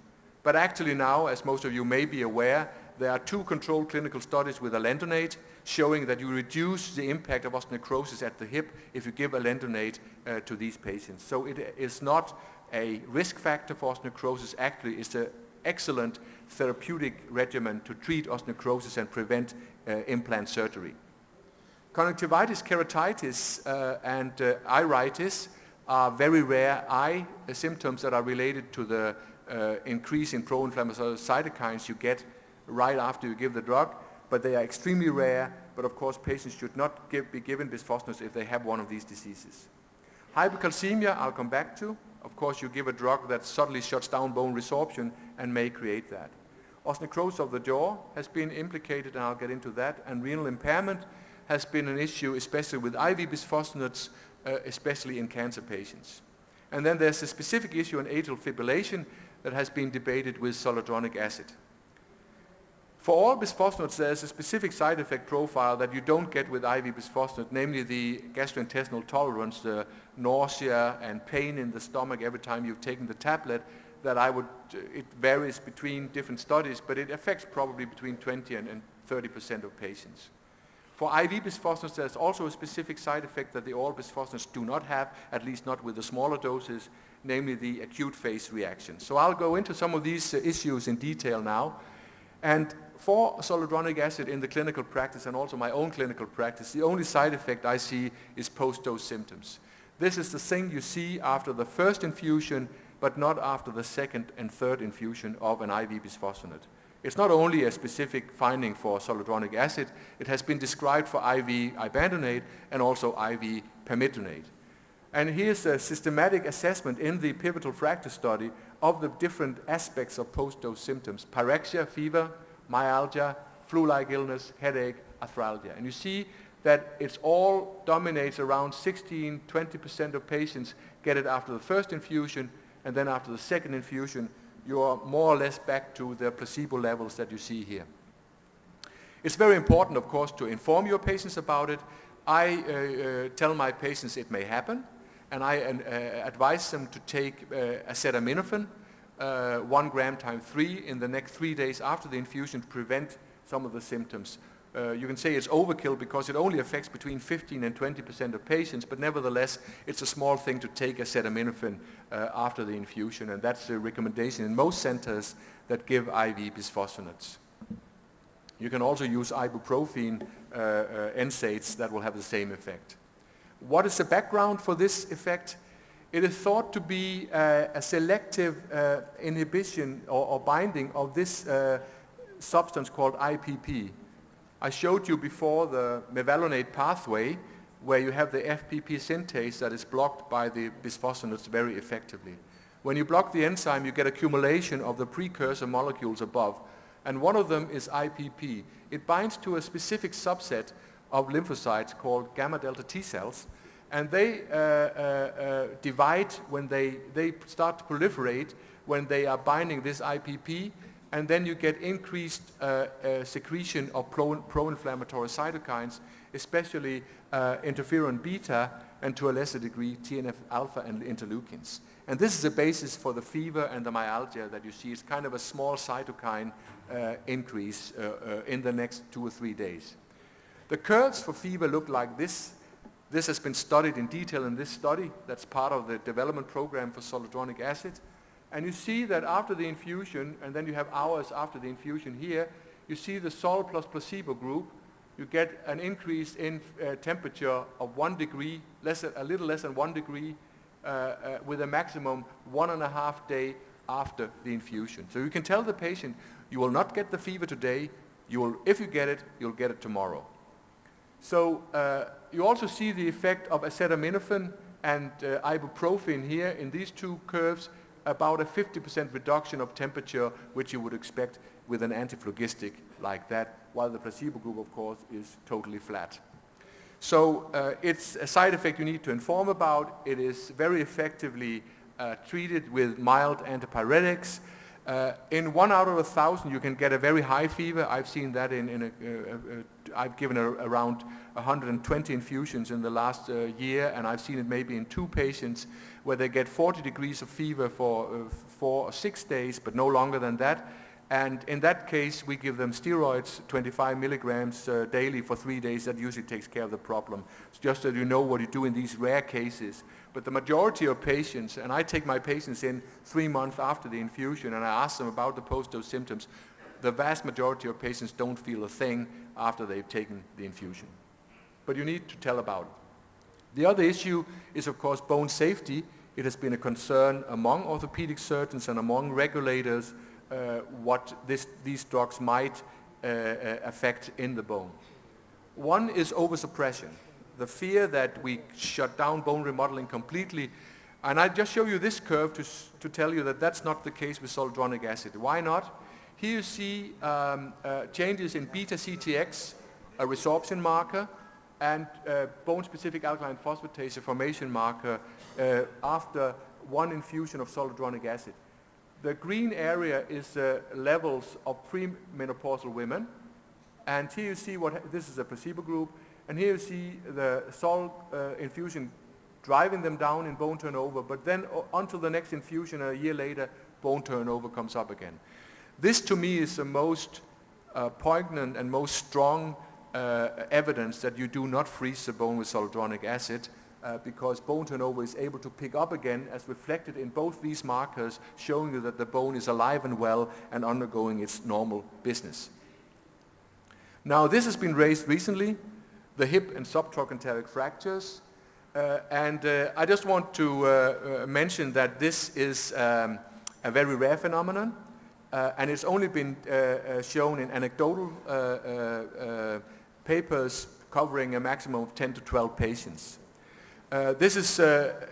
but actually now, as most of you may be aware, There are 2 controlled clinical studies with alendronate showing that you reduce the impact of osteonecrosis at the hip if you give alendronate to these patients. So it is not a risk factor for osteonecrosis. Actually, it's an excellent therapeutic regimen to treat osteonecrosis and prevent implant surgery. Conjunctivitis, keratitis, and iritis are very rare eye symptoms that are related to the increase in pro-inflammatory cytokines you get right after you give the drug, but they are extremely rare. But of course, patients should not be given bisphosphonates if they have one of these diseases. Hypercalcemia, I'll come back to. Of course, you give a drug that suddenly shuts down bone resorption and may create that. Osteonecrosis of the jaw has been implicated, and I'll get into that. And renal impairment has been an issue, especially with IV bisphosphonates, especially in cancer patients. And then there's a specific issue in atrial fibrillation that has been debated with zoledronic acid. For all bisphosphonates, there's a specific side effect profile that you don't get with IV bisphosphonate, namely the gastrointestinal tolerance, the nausea and pain in the stomach every time you've taken the tablet. It varies between different studies, but it affects probably between 20 and 30% of patients. For IV bisphosphonates, there's also a specific side effect that the oral bisphosphonates do not have, at least not with the smaller doses, namely the acute phase reaction. So I'll go into some of these issues in detail now. And for zoledronic acid in the clinical practice and also my own clinical practice, the only side effect I see is post-dose symptoms. This is the thing you see after the first infusion, but not after the second and third infusion of an IV bisphosphonate. It's not only a specific finding for zoledronic acid, it has been described for IV ibandonate and also IV permethonate. And here's a systematic assessment in the pivotal fracture study of the different aspects of post-dose symptoms: pyrexia, fever, myalgia, flu-like illness, headache, arthralgia. And you see that it all dominates around 16-20% of patients get it after the first infusion, and then after the second infusion, you are more or less back to the placebo levels that you see here. It's very important, of course, to inform your patients about it. I tell my patients it may happen, and I advise them to take acetaminophen, 1 gram times 3 in the next 3 days after the infusion to prevent some of the symptoms. You can say it's overkill because it only affects between 15 and 20% of patients, but nevertheless, it's a small thing to take acetaminophen after the infusion, and that's a recommendation in most centers that give IV bisphosphonates. You can also use ibuprofen NSAIDs that will have the same effect. What is the background for this effect? It is thought to be a selective inhibition or binding of this substance called IPP. I showed you before the mevalonate pathway where you have the FPP synthase that is blocked by the bisphosphonates very effectively. When you block the enzyme, you get accumulation of the precursor molecules above, and one of them is IPP. It binds to a specific subset of lymphocytes called gamma delta T cells, and they divide when they start to proliferate when they are binding this IPP, and then you get increased secretion of pro-inflammatory cytokines, especially interferon beta and to a lesser degree TNF alpha and interleukins. And this is the basis for the fever and the myalgia that you see. It's kind of a small cytokine increase in the next 2 or 3 days. The curves for fever look like this. This has been studied in detail in this study. That's part of the development program for zoledronic acid. And you see that after the infusion, and then you have hours after the infusion here, you see the sol plus placebo group. You get an increase in temperature of 1 degree, a little less than 1 degree, with a maximum 1.5 days after the infusion. So you can tell the patient, you will not get the fever today. If you get it, you'll get it tomorrow. So you also see the effect of acetaminophen and ibuprofen here in these 2 curves, about a 50% reduction of temperature, which you would expect with an antiphlogistic like that, while the placebo group, of course, is totally flat. So it's a side effect you need to inform about. It is very effectively treated with mild antipyretics. In 1 out of 1,000, you can get a very high fever. I've seen that I've given around 120 infusions in the last year, and I've seen it maybe in 2 patients where they get 40 degrees of fever for 4 or 6 days, but no longer than that. And in that case, we give them steroids, 25 milligrams daily for 3 days. That usually takes care of the problem. It's just that you know what you do in these rare cases. But the majority of patients, and I take my patients in 3 months after the infusion, and I ask them about the post-dose symptoms, the vast majority of patients don't feel a thing after they've taken the infusion. But you need to tell about it. The other issue is, of course, bone safety. It has been a concern among orthopedic surgeons and among regulators what these drugs might affect in the bone. One is oversuppression, the fear that we shut down bone remodeling completely. And I just show you this curve to tell you that that's not the case with zoledronic acid. Why not? Here you see changes in beta-CTX, a resorption marker, and bone-specific alkaline phosphatase, a formation marker, after one infusion of zoledronic acid. The green area is levels of premenopausal women, and here you see this is a placebo group, and here you see the sol infusion driving them down in bone turnover, but then until the next infusion a year later, bone turnover comes up again. This to me is the most poignant and most strong evidence that you do not freeze the bone with zoledronic acid, because bone turnover is able to pick up again as reflected in both these markers, showing you that the bone is alive and well and undergoing its normal business. Now this has been raised recently, the hip and subtrochanteric fractures, and I just want to mention that this is a very rare phenomenon, and it's only been shown in anecdotal papers covering a maximum of 10 to 12 patients. This is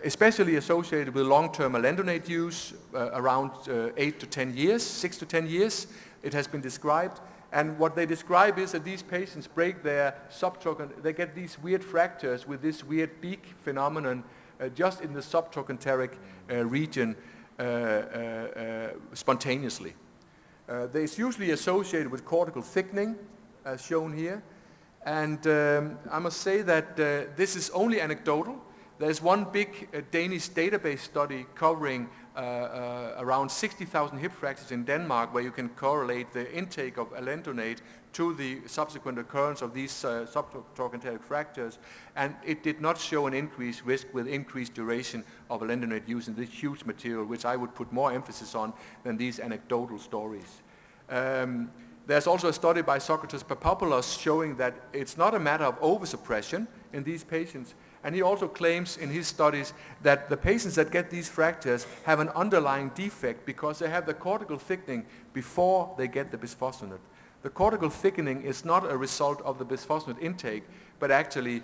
especially associated with long-term alendronate use, around 8 to 10 years, 6 to 10 years, it has been described. And what they describe is that these patients break their subtrochanteric, they get these weird fractures with this weird beak phenomenon just in the subtrochanteric region spontaneously. It's usually associated with cortical thickening, as shown here. And I must say that this is only anecdotal. There's one big Danish database study covering around 60,000 hip fractures in Denmark, where you can correlate the intake of alendronate to the subsequent occurrence of these subtrochanteric fractures, and it did not show an increased risk with increased duration of alendronate use in this huge material, which I would put more emphasis on than these anecdotal stories. There's also a study by Socrates Papopoulos showing that it's not a matter of oversuppression in these patients, and he also claims in his studies that the patients that get these fractures have an underlying defect because they have the cortical thickening before they get the bisphosphonate. The cortical thickening is not a result of the bisphosphonate intake, but actually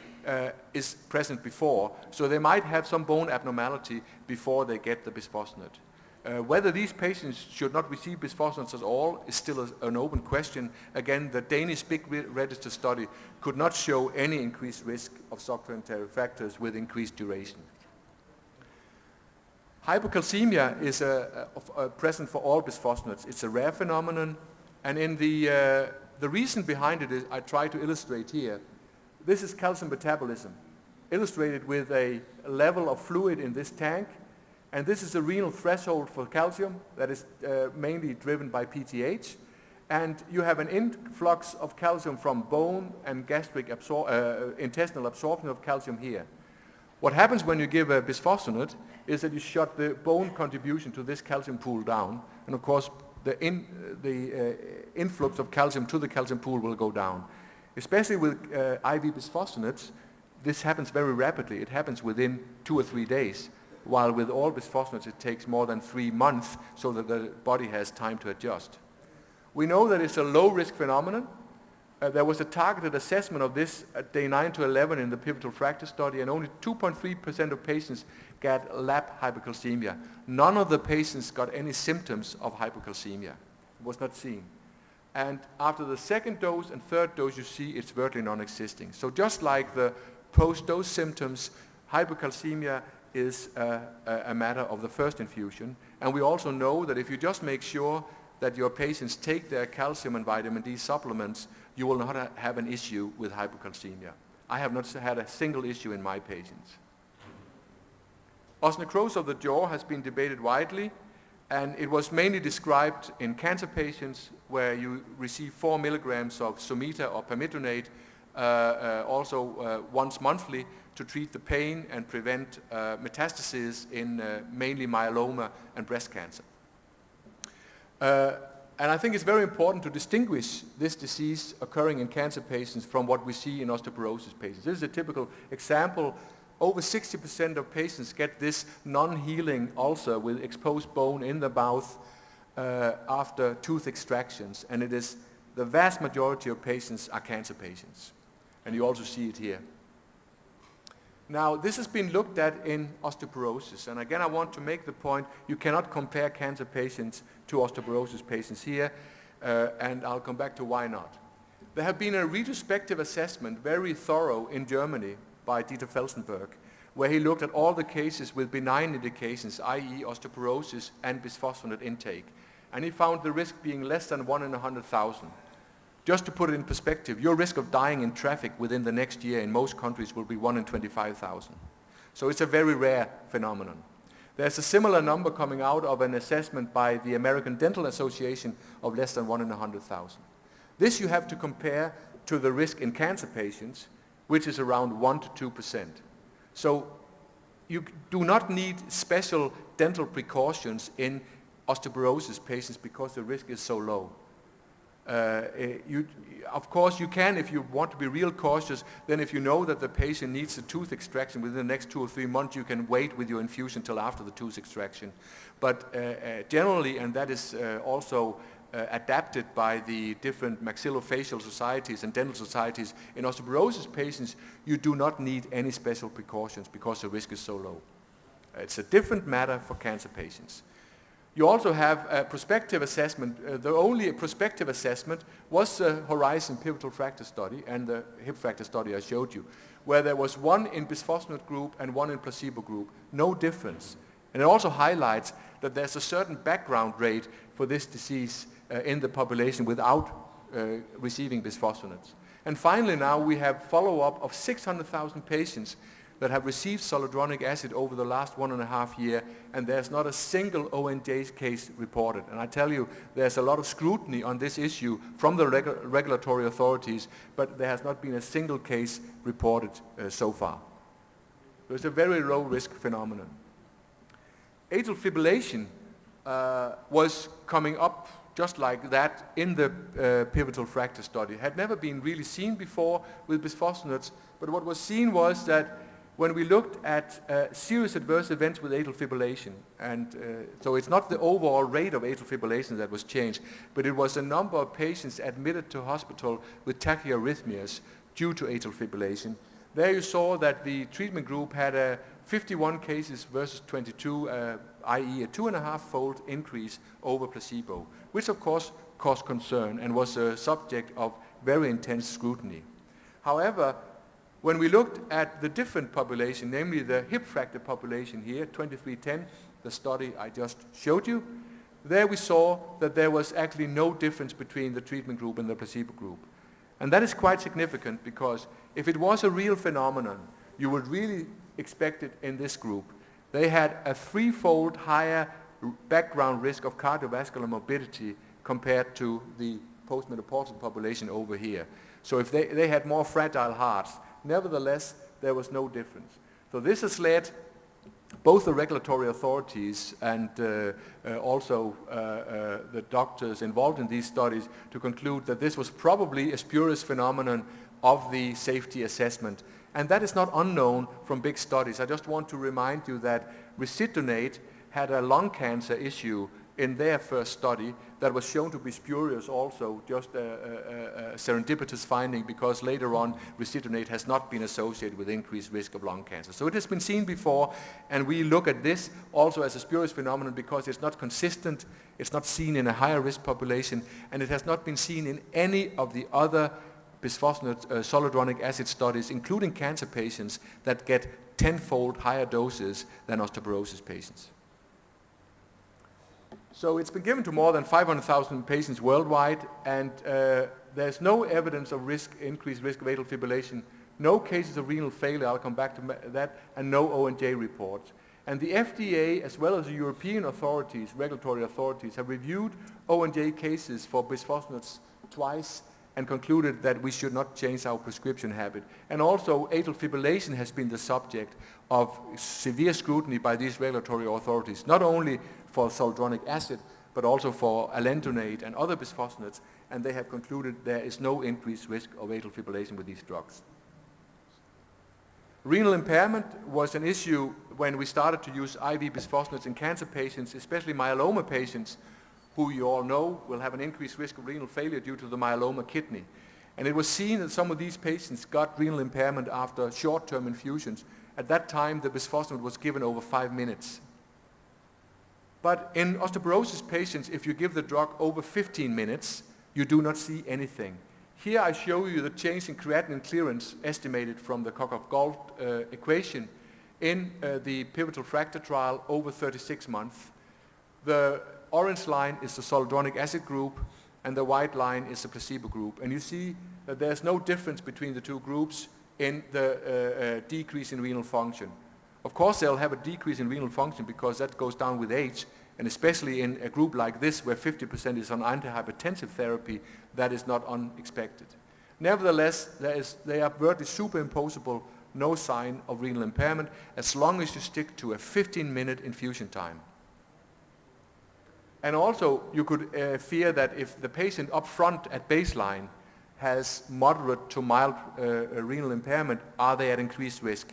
is present before. So they might have some bone abnormality before they get the bisphosphonate. Whether these patients should not receive bisphosphonates at all is still an open question. Again, the Danish big register study could not show any increased risk of subtrochanteric fractures with increased duration. Hypocalcemia is present for all bisphosphonates. It's a rare phenomenon, and in the reason behind it is I try to illustrate here. This is calcium metabolism, illustrated with a level of fluid in this tank. And this is the renal threshold for calcium that is mainly driven by PTH. And you have an influx of calcium from bone and gastric intestinal absorption of calcium here. What happens when you give a bisphosphonate is that you shut the bone contribution to this calcium pool down. And of course, the influx of calcium to the calcium pool will go down. Especially with IV bisphosphonates, this happens very rapidly. It happens within 2 or 3 days. While with all bisphosphonates it takes more than 3 months so that the body has time to adjust. We know that it's a low-risk phenomenon. There was a targeted assessment of this at day 9 to 11 in the pivotal fracture study, and only 2.3% of patients got lab hypocalcemia. None of the patients got any symptoms of hypocalcemia. It was not seen. And after the second dose and third dose, you see it's virtually non-existing. So just like the post-dose symptoms, hypocalcemia is a matter of the first infusion. And we also know that if you just make sure that your patients take their calcium and vitamin D supplements, you will not have an issue with hypocalcemia. I have not had a single issue in my patients. Osteonecrosis of the jaw has been debated widely, And it was mainly described in cancer patients where you receive 4 milligrams of Someta or pamidronate, also once monthly, to treat the pain and prevent metastases in mainly myeloma and breast cancer. And I think it's very important to distinguish this disease occurring in cancer patients from what we see in osteoporosis patients. This is a typical example. Over 60% of patients get this non-healing ulcer with exposed bone in the mouth after tooth extractions, and it is the vast majority of patients are cancer patients. And you also see it here. Now, this has been looked at in osteoporosis, and again I want to make the point, you cannot compare cancer patients to osteoporosis patients here, and I'll come back to why not. There have been a retrospective assessment, very thorough, in Germany by Dieter Felsenberg, where he looked at all the cases with benign indications, i.e. osteoporosis and bisphosphonate intake, and he found the risk being less than 1 in 100,000. Just to put it in perspective, your risk of dying in traffic within the next year in most countries will be 1 in 25,000. So it's a very rare phenomenon. There's a similar number coming out of an assessment by the American Dental Association of less than 1 in 100,000. This you have to compare to the risk in cancer patients, which is around 1 to 2%. So you do not need special dental precautions in osteoporosis patients because the risk is so low. Of course you can, if you want to be real cautious, then if you know that the patient needs a tooth extraction within the next 2 or 3 months, you can wait with your infusion till after the tooth extraction. But generally, and that is also adapted by the different maxillofacial societies and dental societies, in osteoporosis patients, you do not need any special precautions because the risk is so low. It's a different matter for cancer patients. You also have a prospective assessment. The only prospective assessment was the Horizon pivotal fracture study and the hip fracture study I showed you, where there was 1 in bisphosphonate group and 1 in placebo group, no difference. And it also highlights that there's a certain background rate for this disease in the population without receiving bisphosphonates. And finally now we have follow-up of 600,000 patients that have received zoledronic acid over the last 1.5 years, and there's not a single ONJ case reported. And I tell you, there's a lot of scrutiny on this issue from the regulatory authorities, but there has not been a single case reported so far. So it's a very low risk phenomenon. Atrial fibrillation was coming up just like that in the pivotal fracture study. It had never been really seen before with bisphosphonates, but what was seen was that when we looked at serious adverse events with atrial fibrillation, and so it's not the overall rate of atrial fibrillation that was changed, but it was a number of patients admitted to hospital with tachyarrhythmias due to atrial fibrillation. There you saw that the treatment group had 51 cases versus 22, i.e. a 2.5-fold increase over placebo, which of course caused concern and was a subject of very intense scrutiny. However, when we looked at the different population, namely the hip fracture population here, 2310, the study I just showed you, there we saw that there was actually no difference between the treatment group and the placebo group. And that is quite significant because if it was a real phenomenon, you would really expect it in this group. They had a 3-fold higher background risk of cardiovascular morbidity compared to the postmenopausal population over here. So if they had more fragile hearts, nevertheless, there was no difference. So this has led both the regulatory authorities and also the doctors involved in these studies to conclude that this was probably a spurious phenomenon of the safety assessment. And that is not unknown from big studies. I just want to remind you that Risidronate had a lung cancer issue in their first study that was shown to be spurious also, just a serendipitous finding, because later on Risidronate has not been associated with increased risk of lung cancer. So it has been seen before, and we look at this also as a spurious phenomenon because it's not consistent, it's not seen in a higher risk population, and it has not been seen in any of the other bisphosphonate zoledronic acid studies, including cancer patients that get 10-fold higher doses than osteoporosis patients. So it's been given to more than 500,000 patients worldwide, and there's no evidence of increased risk of atrial fibrillation, no cases of renal failure, I'll come back to that, and no ONJ reports. And the FDA, as well as the European authorities, regulatory authorities, have reviewed O&J cases for bisphosphonates twice and concluded that we should not change our prescription habit. And also, atrial fibrillation has been the subject of severe scrutiny by these regulatory authorities, not only for zoledronic acid, but also for alendronate and other bisphosphonates, and they have concluded there is no increased risk of atrial fibrillation with these drugs. Renal impairment was an issue when we started to use IV bisphosphonates in cancer patients, especially myeloma patients, who you all know will have an increased risk of renal failure due to the myeloma kidney. And it was seen that some of these patients got renal impairment after short-term infusions. At that time, the bisphosphonate was given over 5 minutes. But in osteoporosis patients, if you give the drug over 15 minutes, you do not see anything. Here I show you the change in creatinine clearance estimated from the Cock-of-Gault equation in the pivotal FRACTURE trial over 36 months. The orange line is the zoledronic acid group, and the white line is the placebo group. And you see that there's no difference between the two groups in the decrease in renal function. Of course, they'll have a decrease in renal function because that goes down with age, and especially in a group like this where 50% is on antihypertensive therapy, that is not unexpected. Nevertheless, they are virtually superimposable, no sign of renal impairment, as long as you stick to a 15-minute infusion time. And also, you could fear that if the patient up front at baseline has moderate to mild renal impairment, are they at increased risk?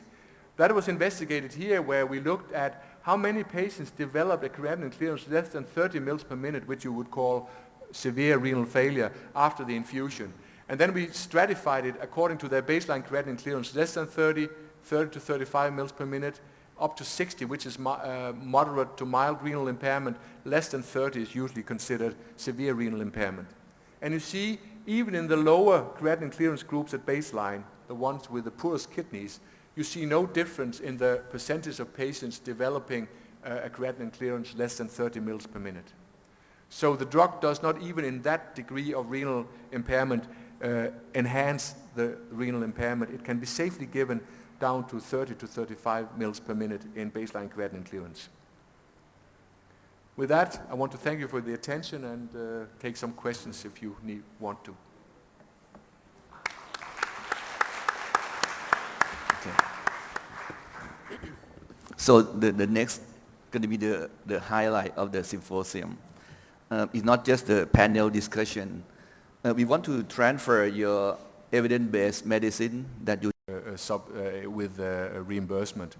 That was investigated here, where we looked at how many patients developed a creatinine clearance less than 30 mils per minute, which you would call severe renal failure after the infusion. And then we stratified it according to their baseline creatinine clearance, less than 30, 30 to 35 mils per minute, up to 60, which is moderate to mild renal impairment. Less than 30 is usually considered severe renal impairment. And you see, even in the lower creatinine clearance groups at baseline, the ones with the poorest kidneys, you see no difference in the percentage of patients developing a creatinine clearance less than 30 mils per minute. So the drug does not even in that degree of renal impairment enhance the renal impairment. It can be safely given down to 30 to 35 mils per minute in baseline creatinine clearance. With that, I want to thank you for the attention and take some questions if you want to. So the next going to be the highlight of the symposium. It's not just a panel discussion. We want to transfer your evidence-based medicine that you with reimbursement.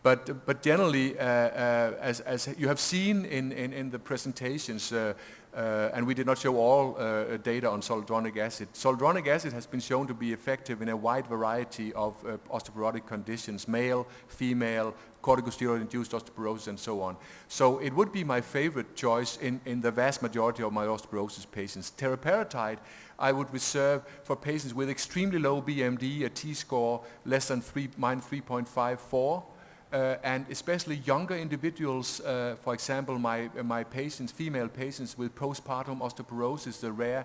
But generally, as you have seen in the presentations, and we did not show all data on zoledronic acid. Zoledronic acid has been shown to be effective in a wide variety of osteoporotic conditions, male, female, corticosteroid-induced osteoporosis, and so on. So it would be my favorite choice in the vast majority of my osteoporosis patients. Teriparatide I would reserve for patients with extremely low BMD, a T-score less than -3.54, and especially younger individuals, for example, my patients, female patients with postpartum osteoporosis, the rare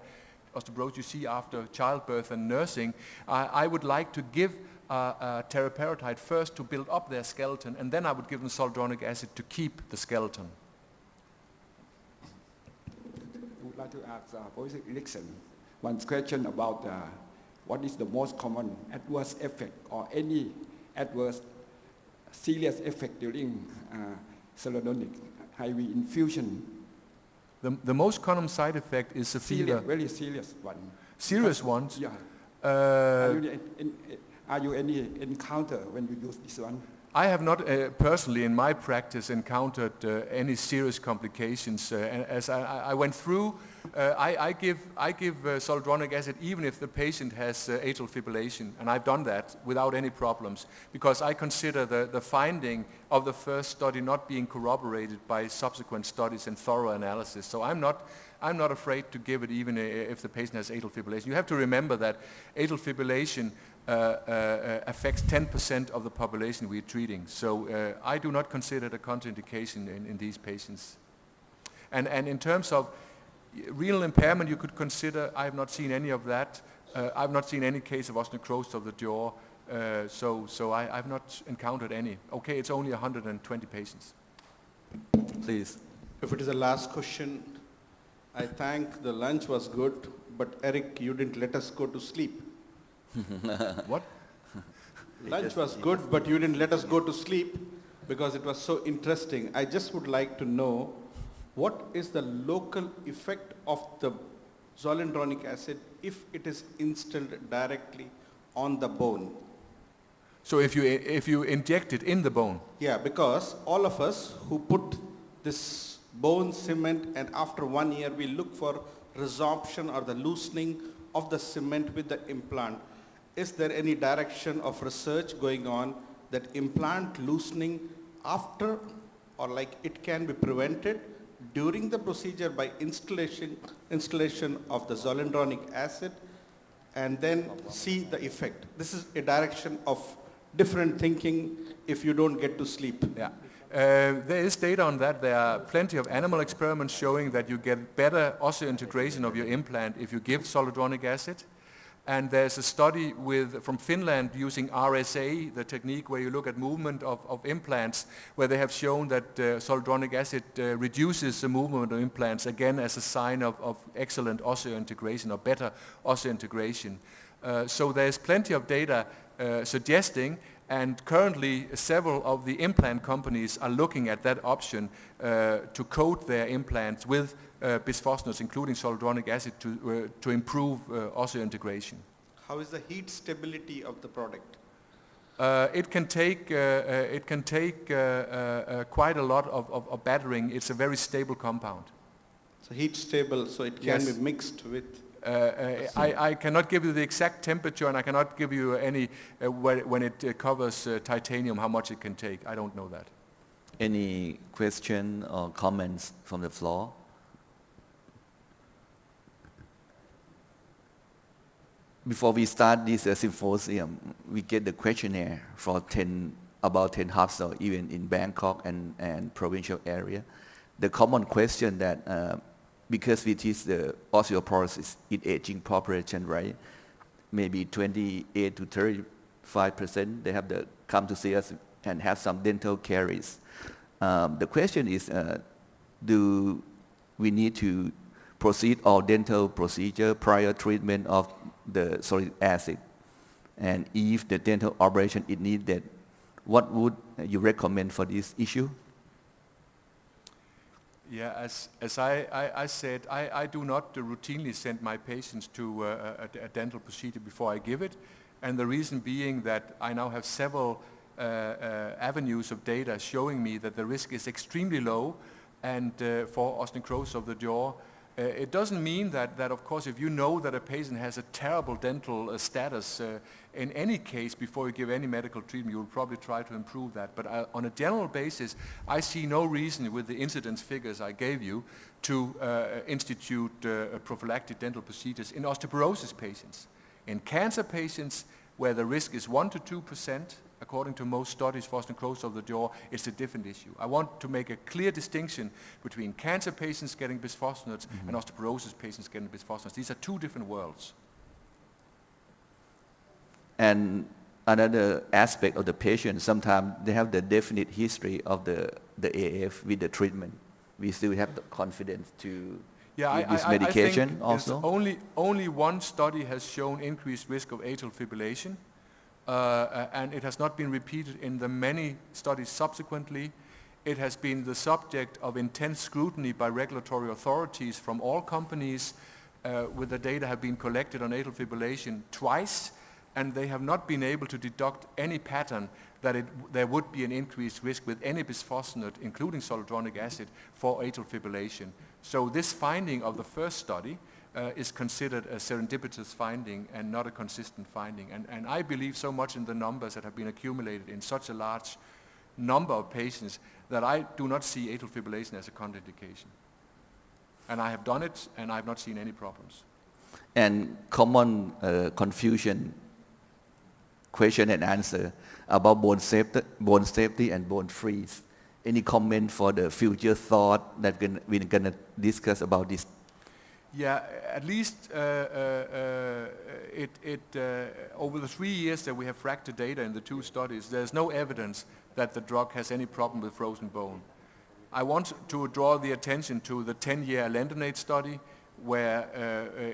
osteoporosis you see after childbirth and nursing. I would like to give teriparatide first to build up their skeleton, and then I would give them zoledronic acid to keep the skeleton. I would like to ask Professor Eriksen one question about what is the most common adverse effect or any adverse serious effect during zoledronic IV infusion. The most common side effect is the fever. Very serious one. Serious ones? Yeah. Are you any encounter when you use this one? I have not personally in my practice encountered any serious complications. As I went through, I give zoledronic acid even if the patient has atrial fibrillation, and I've done that without any problems because I consider the finding of the first study not being corroborated by subsequent studies and thorough analysis. So I'm not afraid to give it even if the patient has atrial fibrillation. You have to remember that atrial fibrillation affects 10% of the population we're treating. So I do not consider it a contraindication in these patients. And in terms of renal impairment, you could consider, I have not seen any of that. I've not seen any case of osteonecrosis of the jaw. So I've not encountered any. Okay, it's only 120 patients. Please. If it is the last question, I think the lunch was good, but Erik, you didn't let us go to sleep. What? Lunch was good, but you didn't let us go to sleep because it was so interesting. I just would like to know what is the local effect of the zoledronic acid if it is instilled directly on the bone. So if you inject it in the bone? Yeah, because all of us who put this bone cement and after 1 year we look for resorption or the loosening of the cement with the implant. Is there any direction of research going on that implant loosening after, or like it can be prevented during the procedure by installation of the zoledronic acid and then see the effect? This is a direction of different thinking if you don't get to sleep. Yeah. There is data on that. There are plenty of animal experiments showing that you get better osseointegration of your implant if you give zoledronic acid. And there's a study from Finland using RSA, the technique where you look at movement of implants, where they have shown that zoledronic acid reduces the movement of implants, again as a sign of excellent osseointegration or better osseointegration. So there's plenty of data suggesting, and currently several of the implant companies are looking at that option to coat their implants with bisphosphonates, including zoledronic acid, to improve osseointegration. How is the heat stability of the product? It can take quite a lot of battering. It's a very stable compound. So heat stable, so it can be mixed with. I cannot give you the exact temperature, and I cannot give you any when it covers titanium how much it can take. I don't know that. Any question or comments from the floor? Before we start this symposium, we get the questionnaire for about 10 hospitals, even in Bangkok and provincial area. The common question that, because we teach the osteoporosis in aging population, right? Maybe 28 to 35%, they have come to see us and have some dental caries. The question is, do we need to proceed all dental procedure prior treatment of the solid acid? And if the dental operation is needed, what would you recommend for this issue? Yeah, as I said, I do not routinely send my patients to a dental procedure before I give it. And the reason being that I now have several avenues of data showing me that the risk is extremely low and for osteonecrosis of the jaw. It doesn't mean that of course, if you know that a patient has a terrible dental status, in any case, before you give any medical treatment, you will probably try to improve that. But on a general basis, I see no reason with the incidence figures I gave you to institute prophylactic dental procedures in osteoporosis patients. In cancer patients, where the risk is 1 to 2%, according to most studies for osteonecrosis of the jaw, it's a different issue. I want to make a clear distinction between cancer patients getting bisphosphonates and osteoporosis patients getting bisphosphonates. These are two different worlds. And another aspect of the patient, sometimes they have the definite history of the AF with the treatment. We still have the confidence to give this medication I think also? Only one study has shown increased risk of atrial fibrillation. And it has not been repeated in the many studies subsequently. It has been the subject of intense scrutiny by regulatory authorities from all companies, with the data have been collected on atrial fibrillation twice, and they have not been able to deduct any pattern that there would be an increased risk with any bisphosphonate, including zoledronic acid, for atrial fibrillation. So this finding of the first study is considered a serendipitous finding and not a consistent finding. And I believe so much in the numbers that have been accumulated in such a large number of patients that I do not see atrial fibrillation as a contraindication. And I have done it, and I have not seen any problems. And common confusion, question and answer about bone safety and bone freeze. Any comment for the future thought that we're going to discuss about this? Yeah, at least over the 3 years that we have fracture data in the 2 studies, there's no evidence that the drug has any problem with frozen bone. I want to draw the attention to the 10-year alendronate study, where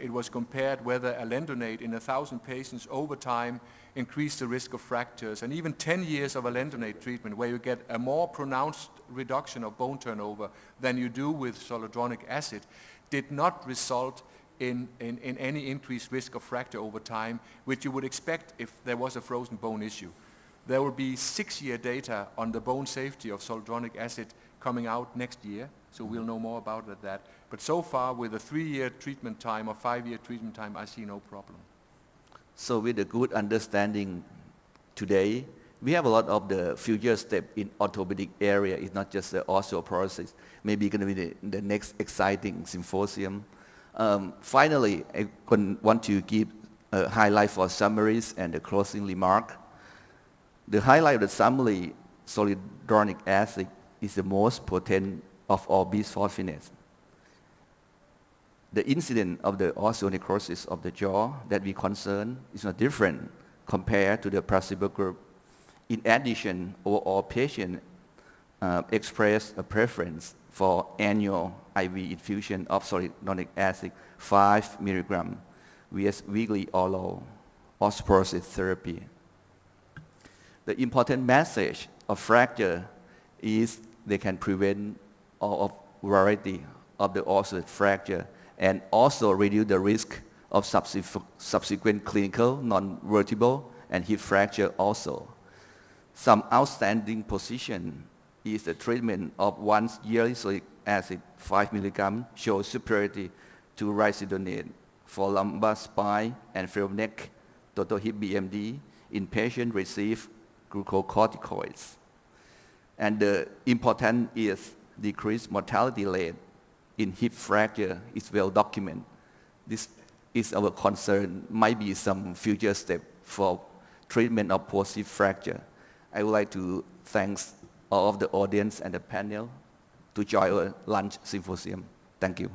it was compared whether alendronate in 1,000 patients over time increased the risk of fractures, and even 10 years of alendronate treatment, where you get a more pronounced reduction of bone turnover than you do with zoledronic acid, did not result in any increased risk of fracture over time, which you would expect if there was a frozen bone issue. There will be 6-year data on the bone safety of zoledronic acid coming out next year, so we'll know more about that. But so far, with a 3-year treatment time or 5-year treatment time, I see no problem. So with a good understanding today, we have a lot of the future step in orthopedic area. It's not just the osteoporosis. Maybe going to be the next exciting symposium. Finally, I want to give a highlight for summaries and the closing remark. The highlight of the summary, zoledronic acid is the most potent of all bisphosphonates. The incidence of the osteonecrosis of the jaw that we concern is not different compared to the placebo group. In addition, all patients express a preference for annual IV infusion of zoledronic acid 5 mg vs weekly oral osteoporosis therapy. The important message of fracture is they can prevent of variety of the osteoid fracture and also reduce the risk of subsequent clinical, non-vertebral, and hip fracture also. Some outstanding position is the treatment of once yearly zoledronic acid 5 mg shows superiority to risedronate for lumbar spine and femoral neck total hip BMD in patients receive glucocorticoids. And the important is decreased mortality rate in hip fracture is well documented. This is our concern, might be some future step for treatment of post-hip fracture. I would like to thank all of the audience and the panel to join our lunch symposium. Thank you.